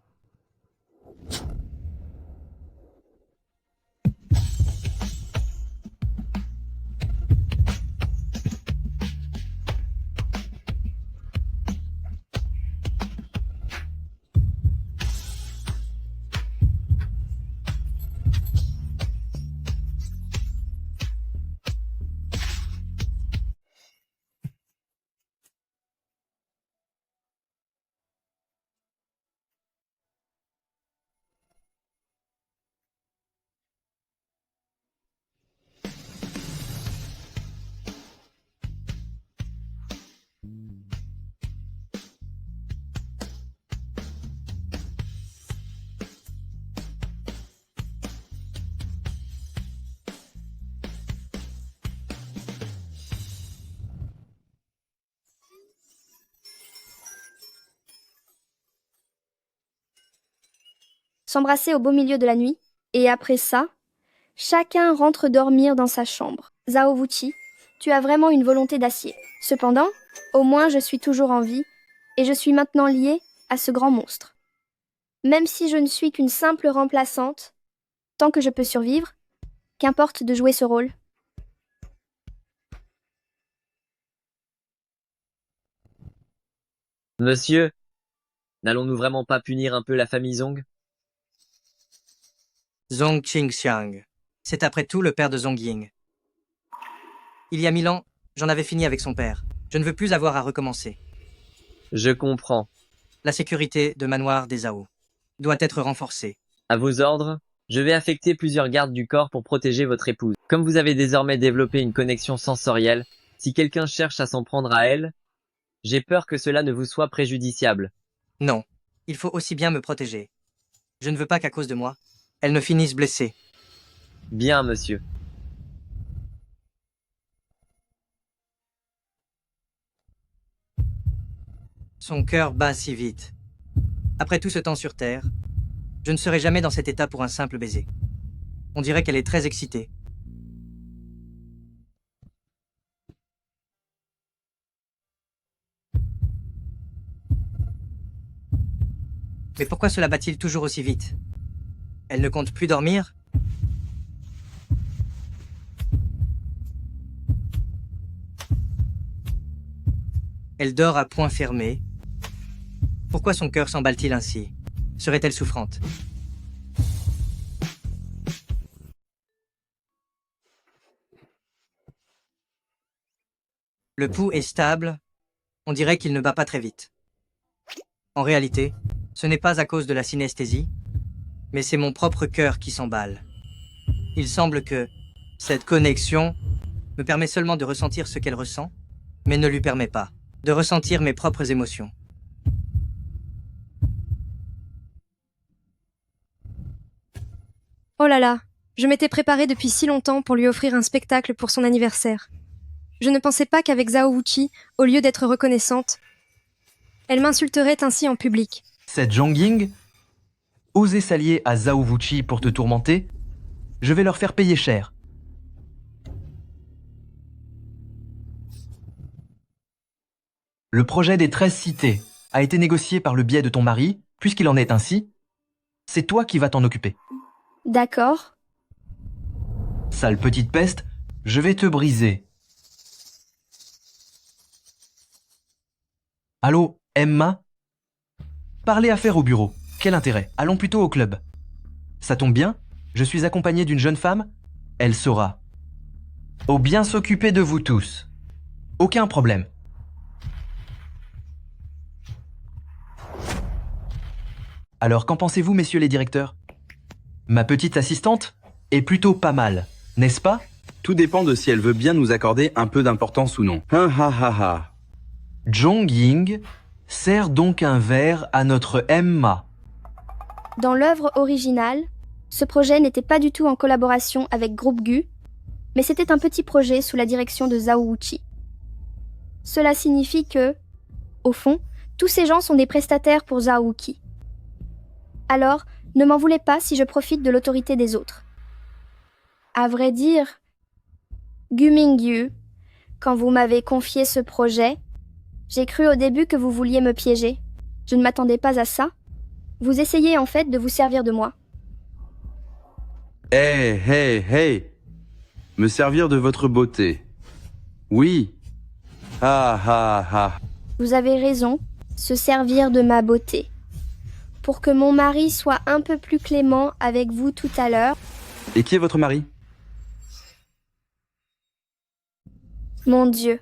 s'embrasser au beau milieu de la nuit, et après ça, chacun rentre dormir dans sa chambre. Zhao Wuqi, tu as vraiment une volonté d'acier. Cependant, au moins je suis toujours en vie, et je suis maintenant liée à ce grand monstre. Même si je ne suis qu'une simple remplaçante, tant que je peux survivre, qu'importe de jouer ce rôle. Monsieur, n'allons-nous vraiment pas punir un peu la famille Zong? Zong Qingxiang. C'est après tout le père de Zong Ying. Il y a 1000 ans, j'en avais fini avec son père. Je ne veux plus avoir à recommencer. Je comprends. La sécurité de manoir des Zhao doit être renforcée. À vos ordres, je vais affecter plusieurs gardes du corps pour protéger votre épouse. Comme vous avez désormais développé une connexion sensorielle, si quelqu'un cherche à s'en prendre à elle, j'ai peur que cela ne vous soit préjudiciable. Non, il faut aussi bien me protéger. Je ne veux pas qu'à cause de moi, elle ne finisse blessée. Bien, monsieur. Son cœur bat si vite. Après tout ce temps sur Terre, je ne serai jamais dans cet état pour un simple baiser. On dirait qu'elle est très excitée. Mais pourquoi cela bat-il toujours aussi vite? Elle ne compte plus dormir? Elle dort à poing fermé. Pourquoi son cœur s'emballe-t-il ainsi? Serait-elle souffrante? Le pouls est stable. On dirait qu'il ne bat pas très vite. En réalité, ce n'est pas à cause de la synesthésie, mais c'est mon propre cœur qui s'emballe. Il semble que cette connexion me permet seulement de ressentir ce qu'elle ressent, mais ne lui permet pas de ressentir mes propres émotions. Oh là là, je m'étais préparée depuis si longtemps pour lui offrir un spectacle pour son anniversaire. Je ne pensais pas qu'avec Zhao Wuqi, au lieu d'être reconnaissante, elle m'insulterait ainsi en public. Cette Zhong Ying, oser s'allier à Zhao Wuqi pour te tourmenter, je vais leur faire payer cher. Le projet des 13 cités a été négocié par le biais de ton mari, puisqu'il en est ainsi. C'est toi qui vas t'en occuper. D'accord. Sale petite peste, je vais te briser. Allô, Emma? Parler affaires au bureau. Quel intérêt? Allons plutôt au club. Ça tombe bien, je suis accompagné d'une jeune femme. Elle saura. Au bien s'occuper de vous tous. Aucun problème. Alors, qu'en pensez-vous, messieurs les directeurs? Ma petite assistante est plutôt pas mal, n'est-ce pas? Tout dépend de si elle veut bien nous accorder un peu d'importance ou non. Ha ha ha ha. Zhong Ying, sert donc un verre à notre Emma. Dans l'œuvre originale, ce projet n'était pas du tout en collaboration avec Groupe Gu, mais c'était un petit projet sous la direction de Zhao Wuqi. Cela signifie que, au fond, tous ces gens sont des prestataires pour Zhao Wuqi. Alors, ne m'en voulez pas si je profite de l'autorité des autres. À vrai dire, Gu Mingyu, quand vous m'avez confié ce projet, j'ai cru au début que vous vouliez me piéger. Je ne m'attendais pas à ça. Vous essayez en fait de vous servir de moi. Hey, hey, hey. Me servir de votre beauté. Oui. Ha ha ha. Vous avez raison, se servir de ma beauté. Pour que mon mari soit un peu plus clément avec vous tout à l'heure. Et qui est votre mari? Mon Dieu.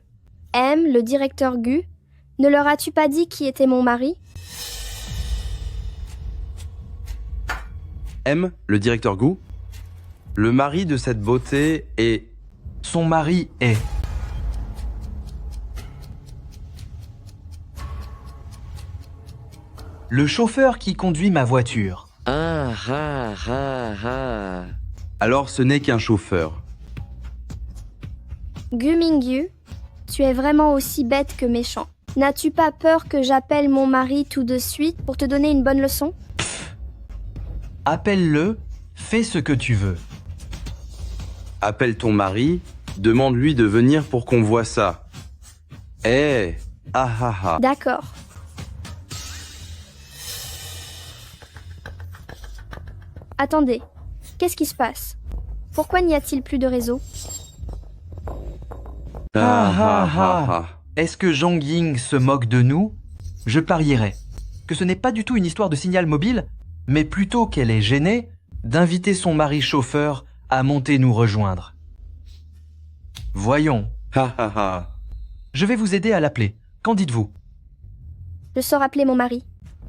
M, le directeur Gu, ne leur as-tu pas dit qui était mon mari? M, le directeur Gu, le mari de cette beauté est... Son mari est... Le chauffeur qui conduit ma voiture. Ah ah ah ah. Alors ce n'est qu'un chauffeur. Gu Mingyu, tu es vraiment aussi bête que méchant. N'as-tu pas peur que j'appelle mon mari tout de suite pour te donner une bonne leçon? Appelle-le, fais ce que tu veux. Appelle ton mari, demande-lui de venir pour qu'on voit ça. Eh, ah ah ah. D'accord. Attendez, qu'est-ce qui se passe? Pourquoi n'y a-t-il plus de réseau? Est-ce que Zhang Ying se moque de nous? Je parierais que ce n'est pas du tout une histoire de signal mobile, mais plutôt qu'elle est gênée d'inviter son mari chauffeur à monter nous rejoindre. Voyons. Je vais vous aider à l'appeler. Qu'en dites-vous? Je sors appeler mon mari.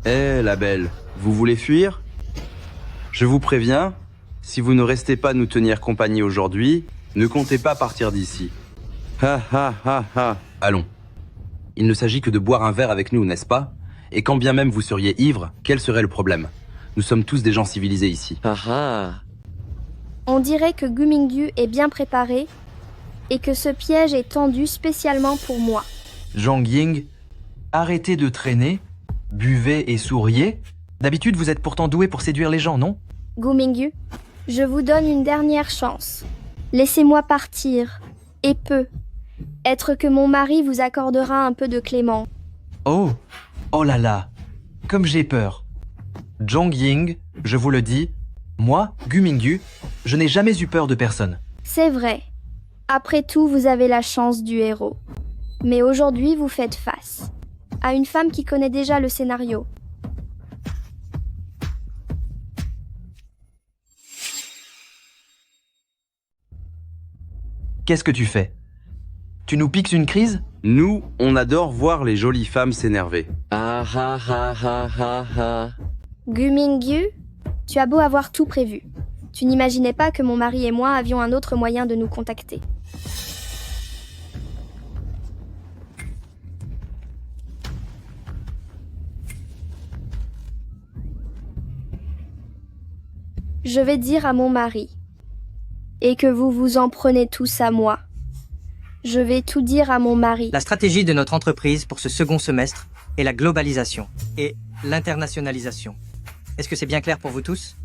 Eh, la belle, vous voulez fuir? Je vous préviens, si vous ne restez pas nous tenir compagnie aujourd'hui, ne comptez pas partir d'ici. Allons. Il ne s'agit que de boire un verre avec nous, n'est-ce pas? Et quand bien même vous seriez ivre, quel serait le problème? Nous sommes tous des gens civilisés ici. On dirait que Gu Mingyu est bien préparé et que ce piège est tendu spécialement pour moi. Zhang Ying, arrêtez de traîner, buvez et souriez. D'habitude, vous êtes pourtant doué pour séduire les gens, non? Gu Mingyu, je vous donne une dernière chance. Laissez-moi partir. Et peu. Être que mon mari vous accordera un peu de clément. Oh, oh là là, comme j'ai peur. Zhang Ying, je vous le dis, moi, Gu Mingyu, je n'ai jamais eu peur de personne. C'est vrai. Après tout, vous avez la chance du héros. Mais aujourd'hui, vous faites face à une femme qui connaît déjà le scénario. Qu'est-ce que tu fais? Tu nous piques une crise? Nous, on adore voir les jolies femmes s'énerver. Gu Mingyu, tu as beau avoir tout prévu. Tu n'imaginais pas que mon mari et moi avions un autre moyen de nous contacter. Je vais dire à mon mari. Et que vous vous en prenez tous à moi. Je vais tout dire à mon mari. La stratégie de notre entreprise pour ce second semestre est la globalisation et l'internationalisation. Est-ce que c'est bien clair pour vous tous?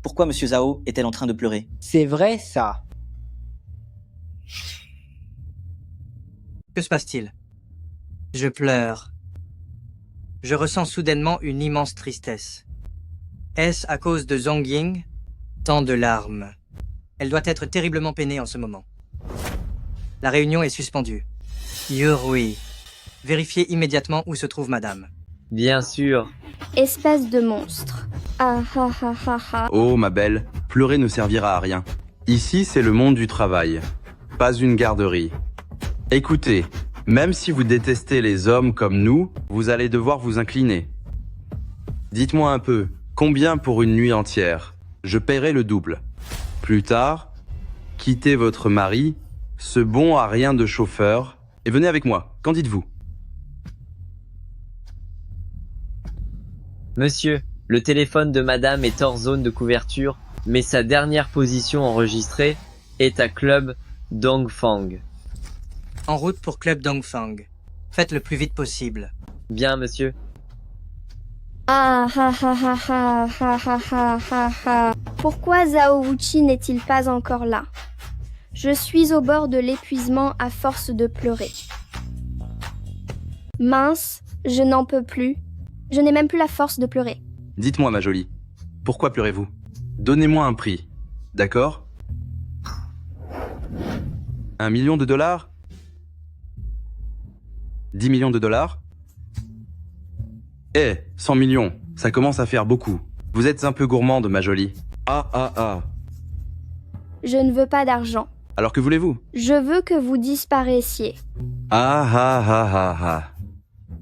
Pourquoi Monsieur Zhao est-elle en train de pleurer? C'est vrai, ça. Que se passe-t-il? Je pleure. Je ressens soudainement une immense tristesse. Est-ce à cause de Zhang Ying? Tant de larmes. Elle doit être terriblement peinée en ce moment. La réunion est suspendue. Yurui, vérifiez immédiatement où se trouve madame. Bien sûr. Espèce de monstre. Ah ah ah ah ah. Oh, ma belle, pleurer ne servira à rien. Ici, c'est le monde du travail, pas une garderie. Écoutez, même si vous détestez les hommes comme nous, vous allez devoir vous incliner. Dites-moi un peu, combien pour une nuit entière? Je paierai le double. Plus tard, quittez votre mari, ce bon à rien de chauffeur, et venez avec moi. Qu'en dites-vous? Monsieur, le téléphone de madame est hors zone de couverture, mais sa dernière position enregistrée est à Club Dongfang. En route pour Club Dongfang. Faites le plus vite possible. Bien, monsieur. Ah ah ah ah ah ah ah ah ah ah. Pourquoi Zhao Wuqi n'est-il pas encore là? Je suis au bord de l'épuisement à force de pleurer. Mince, je n'en peux plus. Je n'ai même plus la force de pleurer. Dites-moi, ma jolie, pourquoi pleurez-vous? Donnez-moi un prix, d'accord? 1 million de dollars? 10 millions de dollars? Eh, 100 millions, ça commence à faire beaucoup. Vous êtes un peu gourmande, ma jolie. Ah ah ah. Je ne veux pas d'argent. Alors que voulez-vous? Je veux que vous disparaissiez. Ah ah ah ah ah.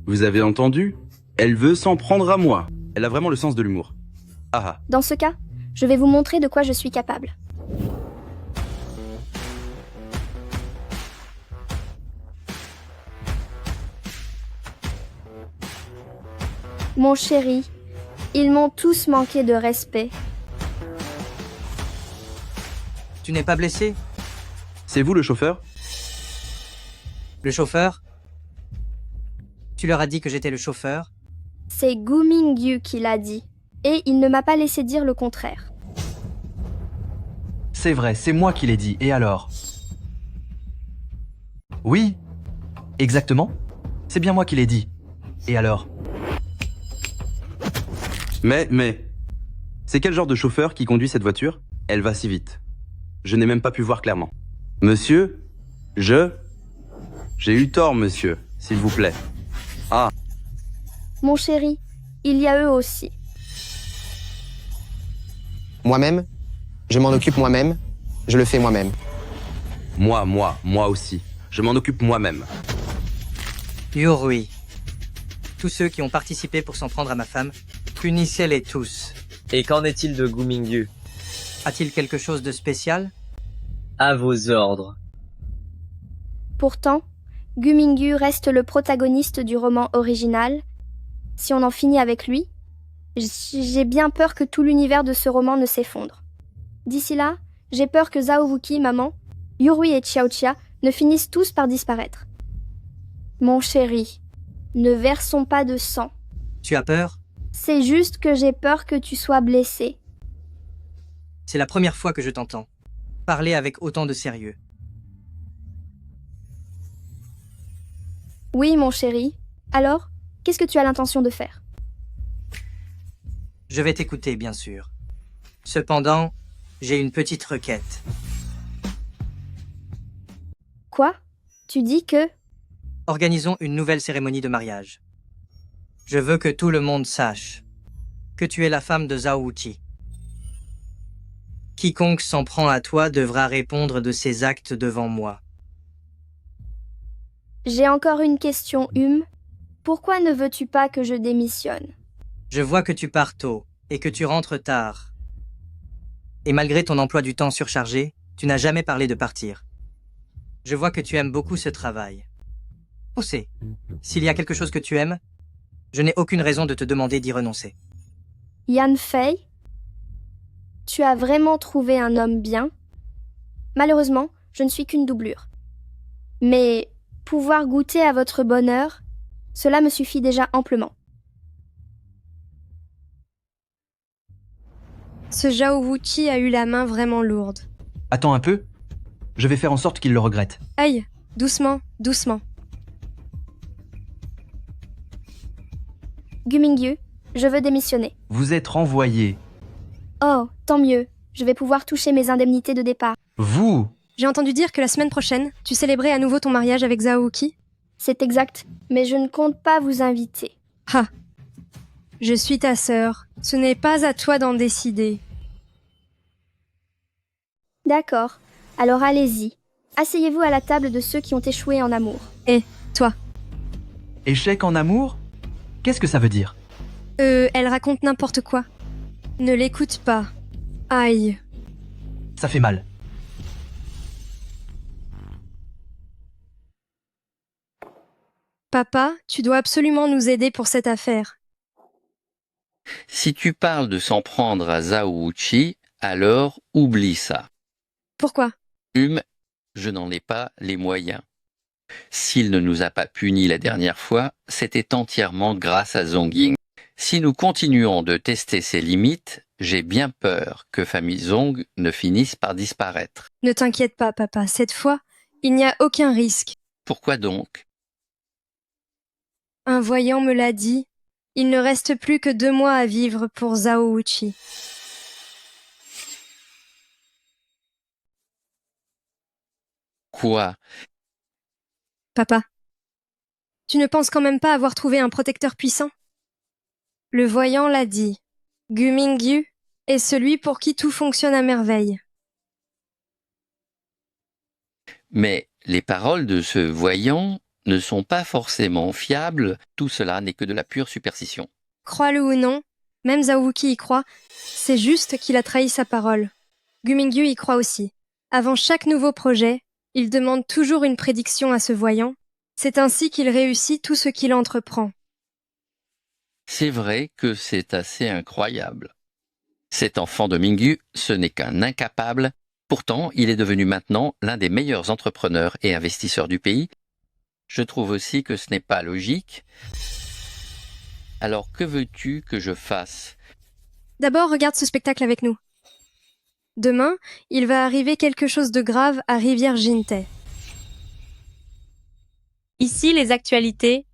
Vous avez entendu? Elle veut s'en prendre à moi. Elle a vraiment le sens de l'humour. Ah ah. Dans ce cas, je vais vous montrer de quoi je suis capable. Mon chéri, ils m'ont tous manqué de respect. Tu n'es pas blessé? C'est vous le chauffeur? Le chauffeur? Tu leur as dit que j'étais le chauffeur? C'est Gu Mingyu qui l'a dit. Et il ne m'a pas laissé dire le contraire. C'est vrai, c'est moi qui l'ai dit, et alors? Oui, exactement. C'est bien moi qui l'ai dit. Et alors? Mais... C'est quel genre de chauffeur qui conduit cette voiture? Elle va si vite. Je n'ai même pas pu voir clairement. Monsieur? J'ai eu tort, monsieur, s'il vous plaît. Ah. Mon chéri, il y a eux aussi. Moi-même, je m'en occupe moi-même, je le fais moi-même. Moi aussi. Je m'en occupe moi-même. Yurui. Tous ceux qui ont participé pour s'en prendre à ma femme, punissez-les tous. Et qu'en est-il de Gu Mingyu? A-t-il quelque chose de spécial? À vos ordres. Pourtant, Gu Mingyu reste le protagoniste du roman original. Si on en finit avec lui, j'ai bien peur que tout l'univers de ce roman ne s'effondre. D'ici là, j'ai peur que Zhao Wuqi, maman, Yurui et Xiaoxia ne finissent tous par disparaître. Mon chéri, ne versons pas de sang. Tu as peur? C'est juste que j'ai peur que tu sois blessé. C'est la première fois que je t'entends parler avec autant de sérieux. Oui, mon chéri. Alors, qu'est-ce que tu as l'intention de faire? Je vais t'écouter, bien sûr. Cependant, j'ai une petite requête. Quoi? Tu dis que... Organisons une nouvelle cérémonie de mariage. Je veux que tout le monde sache que tu es la femme de Zhao Wuqi. Quiconque s'en prend à toi devra répondre de ses actes devant moi. J'ai encore une question, Pourquoi ne veux-tu pas que je démissionne? Je vois que tu pars tôt et que tu rentres tard. Et malgré ton emploi du temps surchargé, tu n'as jamais parlé de partir. Je vois que tu aimes beaucoup ce travail. On sait, s'il y a quelque chose que tu aimes, je n'ai aucune raison de te demander d'y renoncer. Yan Fei, tu as vraiment trouvé un homme bien? Malheureusement, je ne suis qu'une doublure. Mais pouvoir goûter à votre bonheur, cela me suffit déjà amplement. Ce Zhao Wuqi a eu la main vraiment lourde. Attends un peu. Je vais faire en sorte qu'il le regrette. Aïe, doucement, doucement. Gu Mingyu, je veux démissionner. Vous êtes renvoyé. Oh, tant mieux. Je vais pouvoir toucher mes indemnités de départ. Vous? J'ai entendu dire que la semaine prochaine, tu célébrais à nouveau ton mariage avec Zhao Wuqi? C'est exact, mais je ne compte pas vous inviter. Ah. Je suis ta sœur. Ce n'est pas à toi d'en décider. D'accord. Alors allez-y. Asseyez-vous à la table de ceux qui ont échoué en amour. Et toi? Échec en amour? Qu'est-ce que ça veut dire? Elle raconte n'importe quoi. Ne l'écoute pas. Aïe. Ça fait mal. Papa, tu dois absolument nous aider pour cette affaire. Si tu parles de s'en prendre à Zhao Wuqi, alors oublie ça. Pourquoi? Je n'en ai pas les moyens. S'il ne nous a pas punis la dernière fois, c'était entièrement grâce à Zongying. Si nous continuons de tester ses limites, j'ai bien peur que famille Zong ne finisse par disparaître. Ne t'inquiète pas, papa. Cette fois, il n'y a aucun risque. Pourquoi donc? Un voyant me l'a dit. Il ne reste plus que 2 mois à vivre pour Zhao Wuqi. Quoi? Papa, tu ne penses quand même pas avoir trouvé un protecteur puissant? Le voyant l'a dit. Gu Mingyu est celui pour qui tout fonctionne à merveille. Mais les paroles de ce voyant ne sont pas forcément fiables, tout cela n'est que de la pure superstition. Crois-le ou non, même Zhao Wuqi y croit, c'est juste qu'il a trahi sa parole. Gu Mingyu y croit aussi. Avant chaque nouveau projet, il demande toujours une prédiction à ce voyant. C'est ainsi qu'il réussit tout ce qu'il entreprend. C'est vrai que c'est assez incroyable. Cet enfant de Mingyu, ce n'est qu'un incapable. Pourtant, il est devenu maintenant l'un des meilleurs entrepreneurs et investisseurs du pays. Je trouve aussi que ce n'est pas logique. Alors que veux-tu que je fasse? D'abord, regarde ce spectacle avec nous. Demain, il va arriver quelque chose de grave à Rivière Jintay. Ici, les actualités.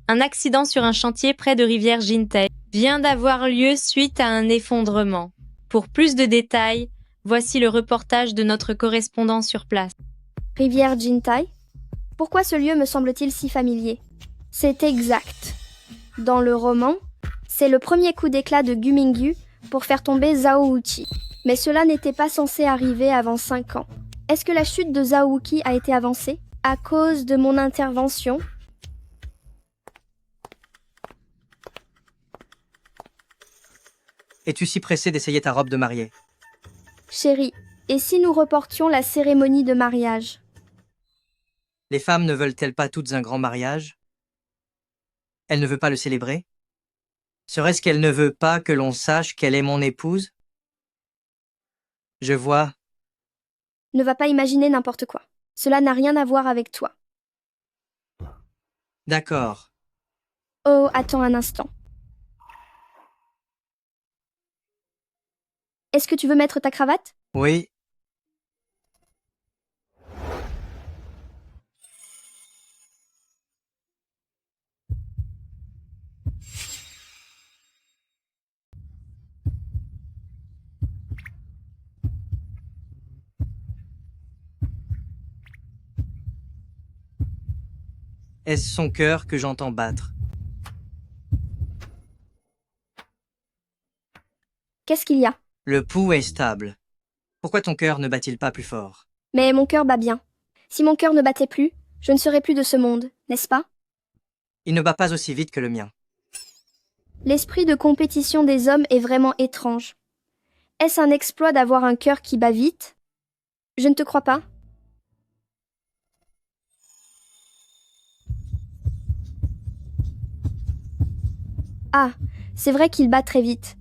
Un accident sur un chantier près de Rivière Jintay vient d'avoir lieu suite à un effondrement. Pour plus de détails, voici le reportage de notre correspondant sur place. Rivière Jintay? Pourquoi ce lieu me semble-t-il si familier? C'est exact. Dans le roman, c'est le premier coup d'éclat de Gu Mingyu pour faire tomber Zhao Wuqi. Mais cela n'était pas censé arriver avant 5 ans. Est-ce que la chute de Zhao Wuqi a été avancée à cause de mon intervention? Es-tu si pressé d'essayer ta robe de mariée? Chérie, et si nous reportions la cérémonie de mariage? Les femmes ne veulent-elles pas toutes un grand mariage? Elle ne veut pas le célébrer? Serait-ce qu'elle ne veut pas que l'on sache qu'elle est mon épouse? Je vois. Ne va pas imaginer n'importe quoi. Cela n'a rien à voir avec toi. D'accord. Oh, attends un instant. Est-ce que tu veux mettre ta cravate? Oui. Est-ce son cœur que j'entends battre? Qu'est-ce qu'il y a? Le pouls est stable. Pourquoi ton cœur ne bat-il pas plus fort? Mais mon cœur bat bien. Si mon cœur ne battait plus, je ne serais plus de ce monde, n'est-ce pas? Il ne bat pas aussi vite que le mien. L'esprit de compétition des hommes est vraiment étrange. Est-ce un exploit d'avoir un cœur qui bat vite? Je ne te crois pas. Ah, c'est vrai qu'il bat très vite.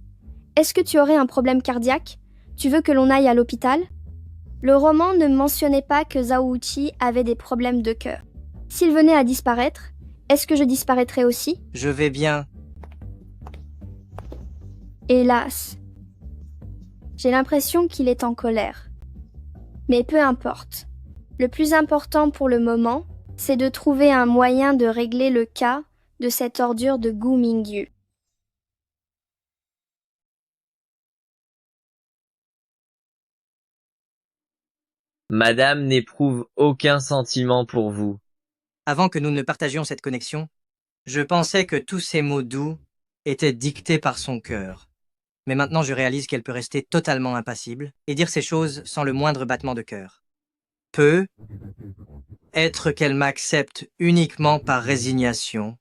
Est-ce que tu aurais un problème cardiaque? Tu veux que l'on aille à l'hôpital? Le roman ne mentionnait pas que Zhao Wuqi avait des problèmes de cœur. S'il venait à disparaître, est-ce que je disparaîtrais aussi? Je vais bien. Hélas. J'ai l'impression qu'il est en colère. Mais peu importe. Le plus important pour le moment, c'est de trouver un moyen de régler le cas de cette ordure de Gu Mingyu. Madame n'éprouve aucun sentiment pour vous. Avant que nous ne partagions cette connexion, je pensais que tous ces mots doux étaient dictés par son cœur. Mais maintenant je réalise qu'elle peut rester totalement impassible et dire ces choses sans le moindre battement de cœur. Peut être qu'elle m'accepte uniquement par résignation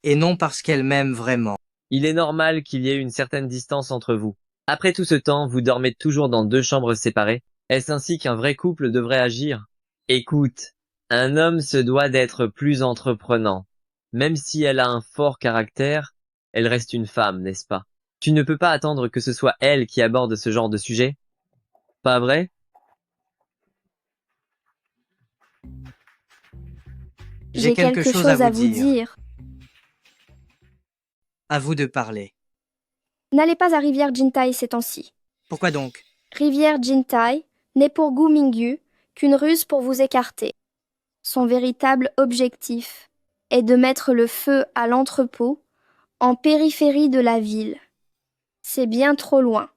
et non parce qu'elle m'aime vraiment. Il est normal qu'il y ait une certaine distance entre vous. Après tout ce temps, vous dormez toujours dans 2 chambres séparées. Est-ce ainsi qu'un vrai couple devrait agir? Écoute, un homme se doit d'être plus entreprenant. Même si elle a un fort caractère, elle reste une femme, n'est-ce pas? Tu ne peux pas attendre que ce soit elle qui aborde ce genre de sujet? Pas vrai? J'ai quelque chose à vous dire. À vous de parler. N'allez pas à Rivière Jintay ces temps-ci. Pourquoi donc? Rivière Jintay n'est pour Gu Mingyu qu'une ruse pour vous écarter. Son véritable objectif est de mettre le feu à l'entrepôt en périphérie de la ville. C'est bien trop loin.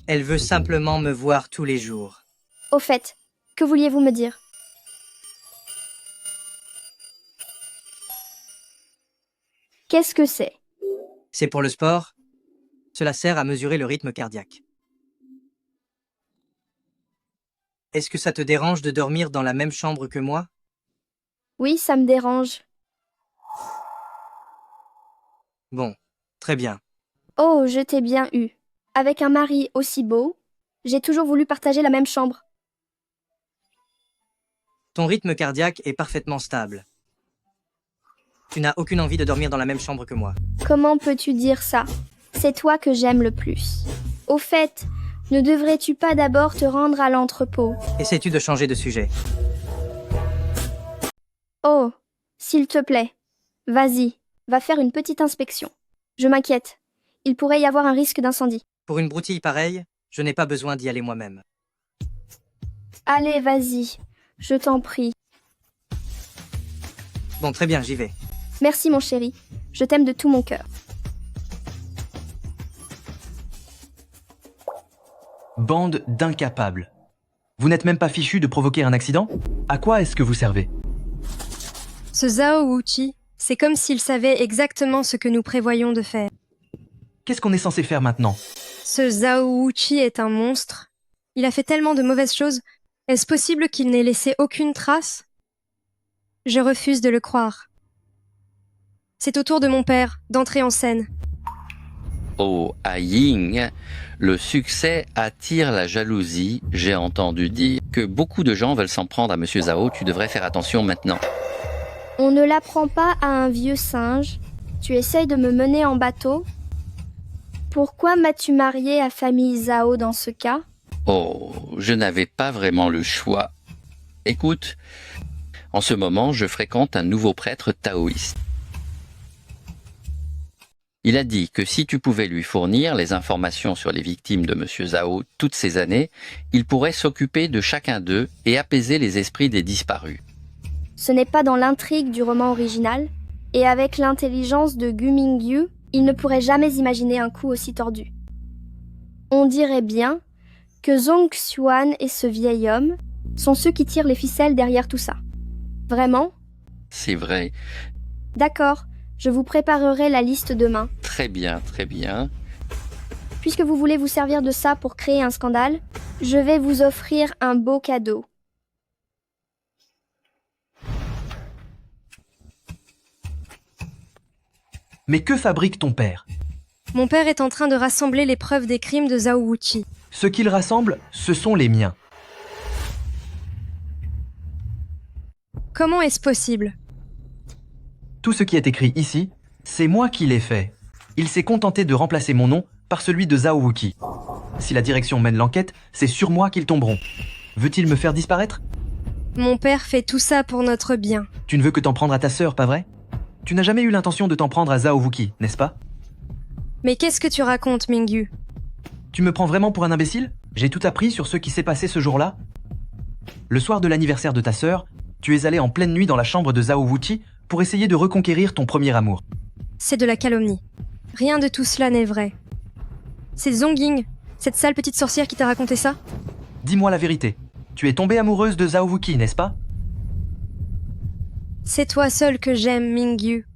Elle veut simplement me voir tous les jours. Au fait, que vouliez-vous me dire? Qu'est-ce que c'est? C'est pour le sport. Cela sert à mesurer le rythme cardiaque. Est-ce que ça te dérange de dormir dans la même chambre que moi? Oui, ça me dérange. Bon, très bien. Oh, je t'ai bien eu. Avec un mari aussi beau, j'ai toujours voulu partager la même chambre. Ton rythme cardiaque est parfaitement stable. Tu n'as aucune envie de dormir dans la même chambre que moi. Comment peux-tu dire ça? C'est toi que j'aime le plus. Au fait, ne devrais-tu pas d'abord te rendre à l'entrepôt? Essaies-tu de changer de sujet? Oh, S'il te plaît, vas-y, va faire une petite inspection. Je m'inquiète. Il pourrait y avoir un risque d'incendie. Pour une broutille pareille, je n'ai pas besoin d'y aller moi-même. Allez, vas-y, je t'en prie. Bon, très bien, j'y vais. Merci mon chéri, je t'aime de tout mon cœur. Bande d'incapables. Vous n'êtes même pas fichu de provoquer un accident? À quoi est-ce que vous servez? Ce Zhao Wuqi, c'est comme s'il savait exactement ce que nous prévoyons de faire. Qu'est-ce qu'on est censé faire maintenant? Ce Zhao Wuqi est un monstre. Il a fait tellement de mauvaises choses. Est-ce possible qu'il n'ait laissé aucune trace? Je refuse de le croire. C'est au tour de mon père d'entrer en scène. Oh, à Ying, le succès attire la jalousie. J'ai entendu dire que beaucoup de gens veulent s'en prendre à Monsieur Zhao. Tu devrais faire attention maintenant. On ne l'apprend pas à un vieux singe. Tu essayes de me mener en bateau? Pourquoi m'as-tu marié à famille Zhao dans ce cas? Oh, je n'avais pas vraiment le choix. Écoute, en ce moment, je fréquente un nouveau prêtre taoïste. Il a dit que si tu pouvais lui fournir les informations sur les victimes de Monsieur Zhao toutes ces années, il pourrait s'occuper de chacun d'eux et apaiser les esprits des disparus. Ce n'est pas dans l'intrigue du roman original, et avec l'intelligence de Gu Mingyu, il ne pourrait jamais imaginer un coup aussi tordu. On dirait bien que Zhong Xuan et ce vieil homme sont ceux qui tirent les ficelles derrière tout ça. Vraiment? C'est vrai. D'accord, je vous préparerai la liste demain. Très bien, très bien. Puisque vous voulez vous servir de ça pour créer un scandale, je vais vous offrir un beau cadeau. Mais que fabrique ton père? Mon père est en train de rassembler les preuves des crimes de Zhao Wuqi. Ce qu'il rassemble, ce sont les miens. Comment est-ce possible? Tout ce qui est écrit ici, c'est moi qui l'ai fait. Il s'est contenté de remplacer mon nom par celui de Zhao Wuqi. Si la direction mène l'enquête, c'est sur moi qu'ils tomberont. Veut-il me faire disparaître? Mon père fait tout ça pour notre bien. Tu ne veux que t'en prendre à ta sœur, pas vrai? Tu n'as jamais eu l'intention de t'en prendre à Zhao Wuqi, n'est-ce pas? Mais qu'est-ce que tu racontes, Mingyu? Tu me prends vraiment pour un imbécile? J'ai tout appris sur ce qui s'est passé ce jour-là. Le soir de l'anniversaire de ta sœur, tu es allé en pleine nuit dans la chambre de Zhao Wuqi pour essayer de reconquérir ton premier amour. C'est de la calomnie. Rien de tout cela n'est vrai. C'est Zongying, cette sale petite sorcière qui t'a raconté ça? Dis-moi la vérité. Tu es tombée amoureuse de Zhao Wuqi, n'est-ce pas? C'est toi seul que j'aime, Mingyu.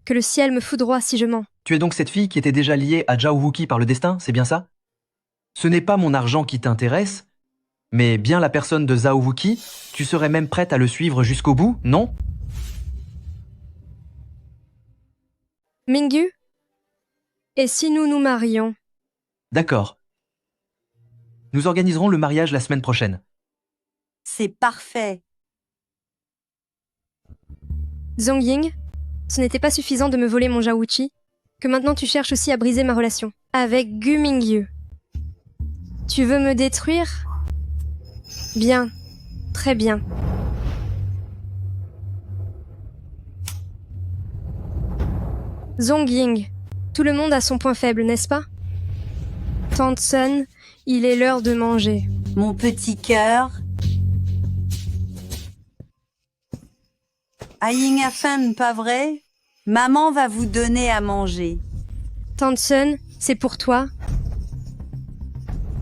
Que le ciel me foudroie si je mens. Tu es donc cette fille qui était déjà liée à Zhao Wuqi par le destin, c'est bien ça? Ce n'est pas mon argent qui t'intéresse, mais bien la personne de Zhao Wuqi. Tu serais même prête à le suivre jusqu'au bout, non? Mingyu? Et si nous nous marions? D'accord. Nous organiserons le mariage la semaine prochaine. C'est parfait. Zongying, ce n'était pas suffisant de me voler mon Zhao Wuqi, que maintenant tu cherches aussi à briser ma relation avec Gu Mingyu. Tu veux me détruire? Bien, très bien. Zongying, tout le monde a son point faible, n'est-ce pas? Tante Sun, il est l'heure de manger. Mon petit cœur. Aying a faim, pas vrai? Maman va vous donner à manger. Tante Sun, c'est pour toi.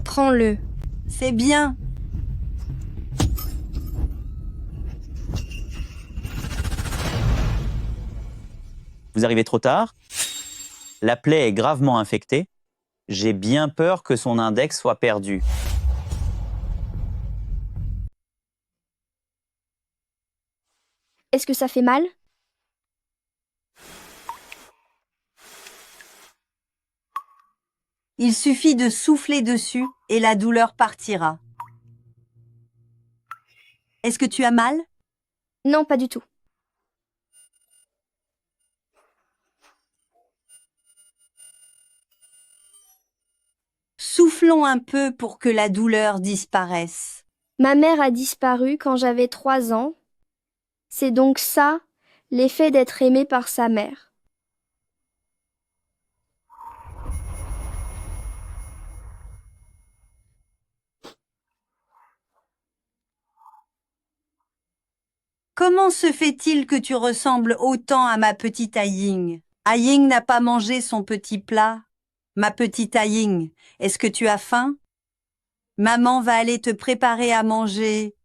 Prends-le. C'est bien. Vous arrivez trop tard. La plaie est gravement infectée. J'ai bien peur que son index soit perdu. Est-ce que ça fait mal? Il suffit de souffler dessus et la douleur partira. Est-ce que tu as mal? Non, pas du tout. Soufflons un peu pour que la douleur disparaisse. Ma mère a disparu quand j'avais 3 ans. C'est donc ça L'effet d'être aimé par sa mère. Comment se fait-il que tu ressembles autant à ma petite Aïng? Aïng n'a pas mangé son petit plat. Ma petite Aïng, est-ce que tu as faim? Maman va aller te préparer à manger.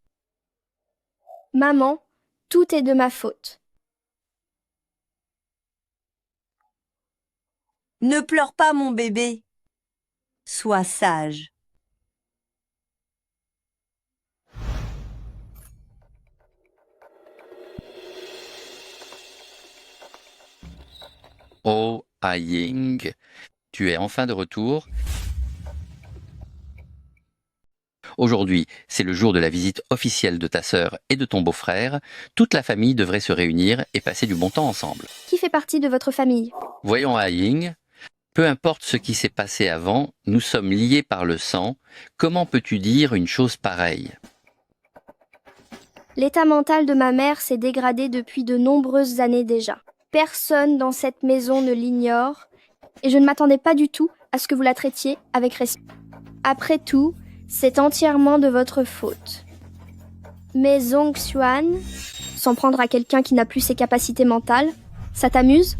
Maman, tout est de ma faute. Ne pleure pas, mon bébé. Sois sage. Oh, Aïng, tu es enfin de retour. Aujourd'hui, c'est le jour de la visite officielle de ta sœur et de ton beau-frère. Toute la famille devrait se réunir et passer du bon temps ensemble. Qui fait partie de votre famille? Voyons Aïng, peu importe ce qui s'est passé avant, nous sommes liés par le sang. Comment peux-tu dire une chose pareille? L'état mental de ma mère s'est dégradé depuis de nombreuses années déjà. Personne dans cette maison ne l'ignore et je ne m'attendais pas du tout à ce que vous la traitiez avec respect. Après tout, c'est entièrement de votre faute. Mais Zhong Xuan, s'en prendre à quelqu'un qui n'a plus ses capacités mentales, ça t'amuse?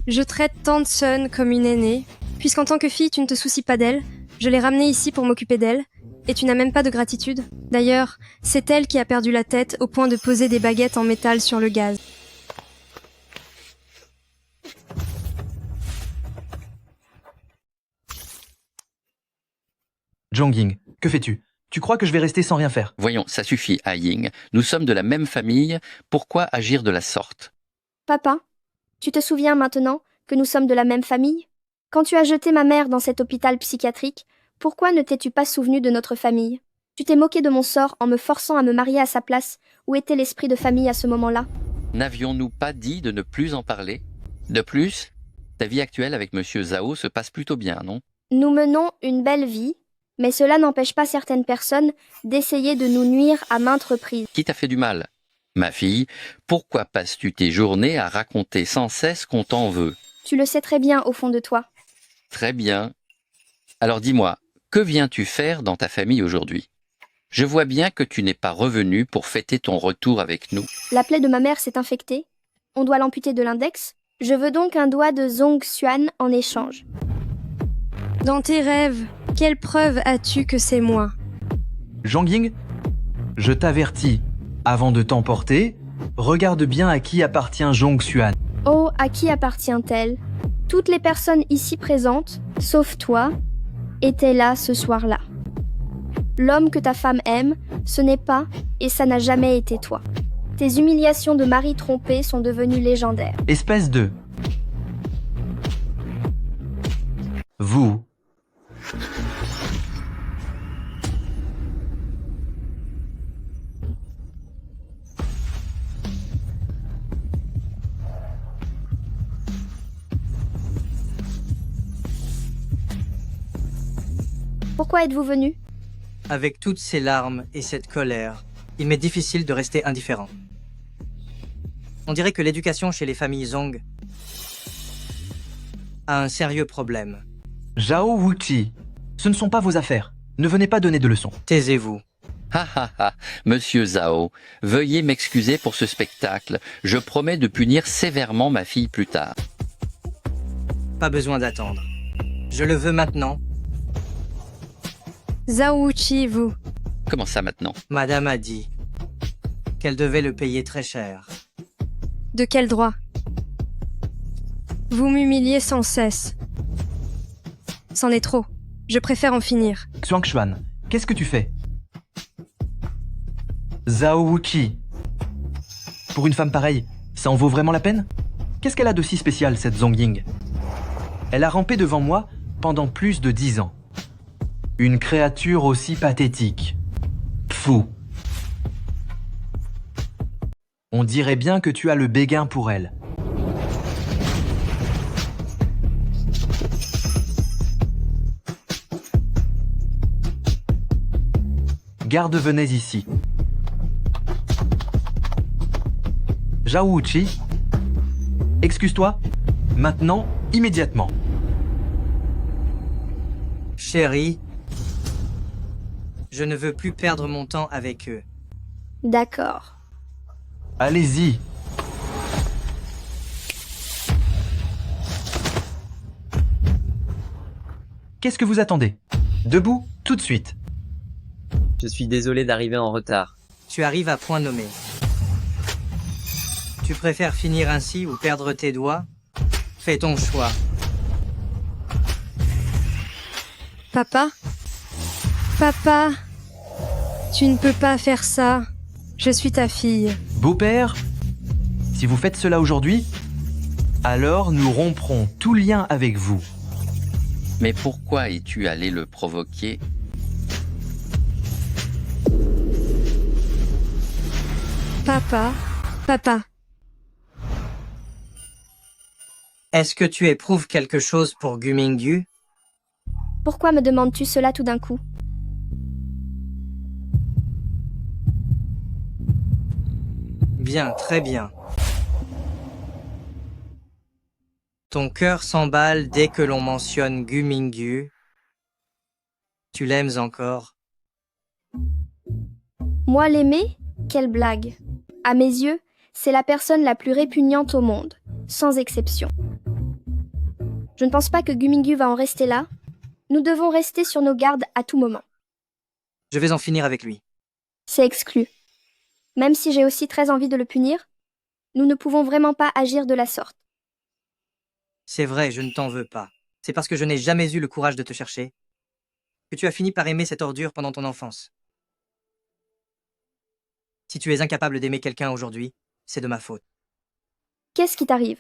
Je traite Tante Sun comme une aînée, puisqu'en tant que fille, tu ne te soucies pas d'elle. Je l'ai ramenée ici pour m'occuper d'elle, et tu n'as même pas de gratitude. D'ailleurs, c'est elle qui a perdu la tête au point de poser des baguettes en métal sur le gaz. Zhongying, que fais-tu? Tu crois que je vais rester sans rien faire? Voyons, ça suffit, Aïng. Nous sommes de la même famille. Pourquoi agir de la sorte? Papa, tu te souviens maintenant que nous sommes de la même famille? Quand tu as jeté ma mère dans cet hôpital psychiatrique, pourquoi ne t'es-tu pas souvenu de notre famille? Tu t'es moqué de mon sort en me forçant à me marier à sa place. Où était l'esprit de famille à ce moment-là? N'avions-nous pas dit de ne plus en parler? De plus, ta vie actuelle avec Monsieur Zhao se passe plutôt bien, non? Nous menons une belle vie, mais cela n'empêche pas certaines personnes d'essayer de nous nuire à maintes reprises. Qui t'a fait du mal? Ma fille, pourquoi passes-tu tes journées à raconter sans cesse qu'on t'en veut? Tu le sais très bien au fond de toi. Très bien. Alors dis-moi, que viens-tu faire dans ta famille aujourd'hui? Je vois bien que tu n'es pas revenu pour fêter ton retour avec nous. La plaie de ma mère s'est infectée. On doit l'amputer de l'index. Je veux donc un doigt de Zhong Xuan en échange. Dans tes rêves, quelle preuve as-tu que c'est moi? Zhongying, je t'avertis, avant de t'emporter, regarde bien à qui appartient Zhong Xuan. Oh, à qui appartient-elle? Toutes les personnes ici présentes, sauf toi, étaient là ce soir-là. L'homme que ta femme aime, ce n'est pas et ça n'a jamais été toi. Tes humiliations de mari trompé sont devenues légendaires. Espèce de... Vous... Pourquoi êtes-vous venu? Avec toutes ces larmes et cette colère, il m'est difficile de rester indifférent. On dirait que l'éducation chez les familles Zhong a un sérieux problème. Zhao Wuqi, ce ne sont pas vos affaires. Ne venez pas donner de leçons. Taisez-vous. Ha ha ha, Monsieur Zhao, veuillez m'excuser pour ce spectacle. Je promets de punir sévèrement ma fille plus tard. Pas besoin d'attendre. Je le veux maintenant. Zhao Wuqi, vous. Comment ça maintenant? Madame a dit qu'elle devait le payer très cher. De quel droit? Vous m'humiliez sans cesse. C'en est trop. Je préfère en finir. Xuanxuan, qu'est-ce que tu fais? Zhao Wuqi. Pour une femme pareille, ça en vaut vraiment la peine? Qu'est-ce qu'elle a de si spécial, cette Zhongying? Elle a rampé devant moi pendant plus de 10 ans. Une créature aussi pathétique. Fou. On dirait bien que tu as le béguin pour elle. Garde, venez ici. Zhao Wuqi, Excuse-toi. Maintenant, immédiatement. Chérie, je ne veux plus perdre mon temps avec eux. D'accord. Allez-y. Qu'est-ce que vous attendez? Debout, tout de suite. Je suis désolé d'arriver en retard. Tu arrives à point nommé. Tu préfères finir ainsi ou perdre tes doigts? Fais ton choix. Papa? Papa? Tu ne peux pas faire ça. Je suis ta fille. Beau-père, si vous faites cela aujourd'hui, alors nous romprons tout lien avec vous. Mais pourquoi es-tu allé le provoquer? Papa? Papa? Est-ce que tu éprouves quelque chose pour Gu Mingyu? Pourquoi me demandes-tu cela tout d'un coup? Bien, très bien. Ton cœur s'emballe dès que l'on mentionne Gu Mingyu. Tu l'aimes encore? Moi l'aimer? Quelle blague. À mes yeux, c'est la personne la plus répugnante au monde, sans exception. Je ne pense pas que Gu Mingyu va en rester là. Nous devons rester sur nos gardes à tout moment. Je vais en finir avec lui. C'est exclu. Même si j'ai aussi très envie de le punir, nous ne pouvons vraiment pas agir de la sorte. C'est vrai, je ne t'en veux pas. C'est parce que je n'ai jamais eu le courage de te chercher que tu as fini par aimer cette ordure pendant ton enfance. Si tu es incapable d'aimer quelqu'un aujourd'hui, c'est de ma faute. Qu'est-ce qui t'arrive?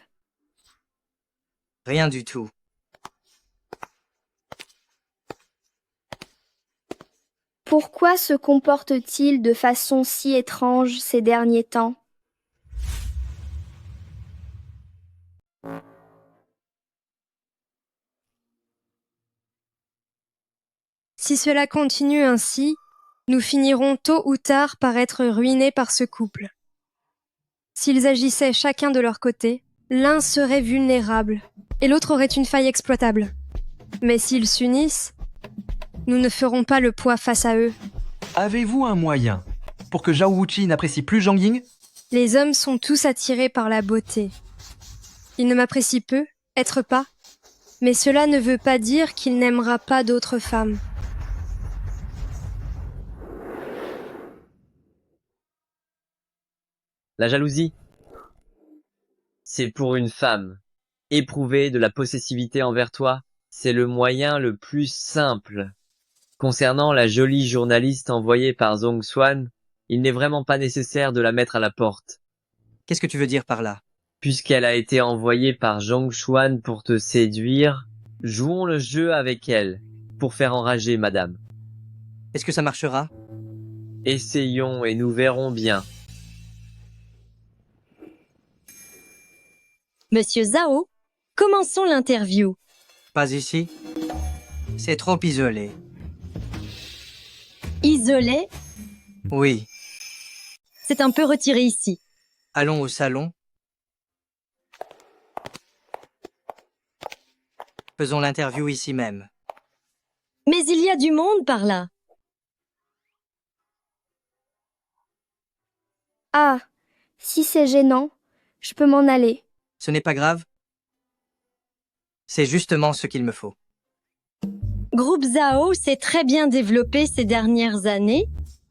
Rien du tout. Pourquoi se comporte-t-il de façon si étrange ces derniers temps? Si cela continue ainsi, nous finirons tôt ou tard par être ruinés par ce couple. S'ils agissaient chacun de leur côté, l'un serait vulnérable et l'autre aurait une faille exploitable. Mais s'ils s'unissent, nous ne ferons pas le poids face à eux. Avez-vous un moyen pour que Zhao Wuqi n'apprécie plus Zhang Ying? Les hommes sont tous attirés par la beauté. Il ne m'apprécie peu, être pas, mais cela ne veut pas dire qu'il n'aimera pas d'autres femmes. La jalousie, c'est pour une femme. Éprouver de la possessivité envers toi, c'est le moyen le plus simple. Concernant la jolie journaliste envoyée par Zhong Xuan, il n'est vraiment pas nécessaire de la mettre à la porte. Qu'est-ce que tu veux dire par là? Puisqu'elle a été envoyée par Zhong Xuan pour te séduire, jouons le jeu avec elle, pour faire enrager madame. Est-ce que ça marchera? Essayons et nous verrons bien. Monsieur Zhao, commençons l'interview. Pas ici. C'est trop isolé. Isolé, Oui. c'est un peu retiré ici. Allons au salon. Faisons l'interview ici même. Mais il y a du monde par là. Ah, si c'est gênant, je peux m'en aller. Ce n'est pas grave. C'est justement ce qu'il me faut. Groupe Zhao s'est très bien développé ces dernières années,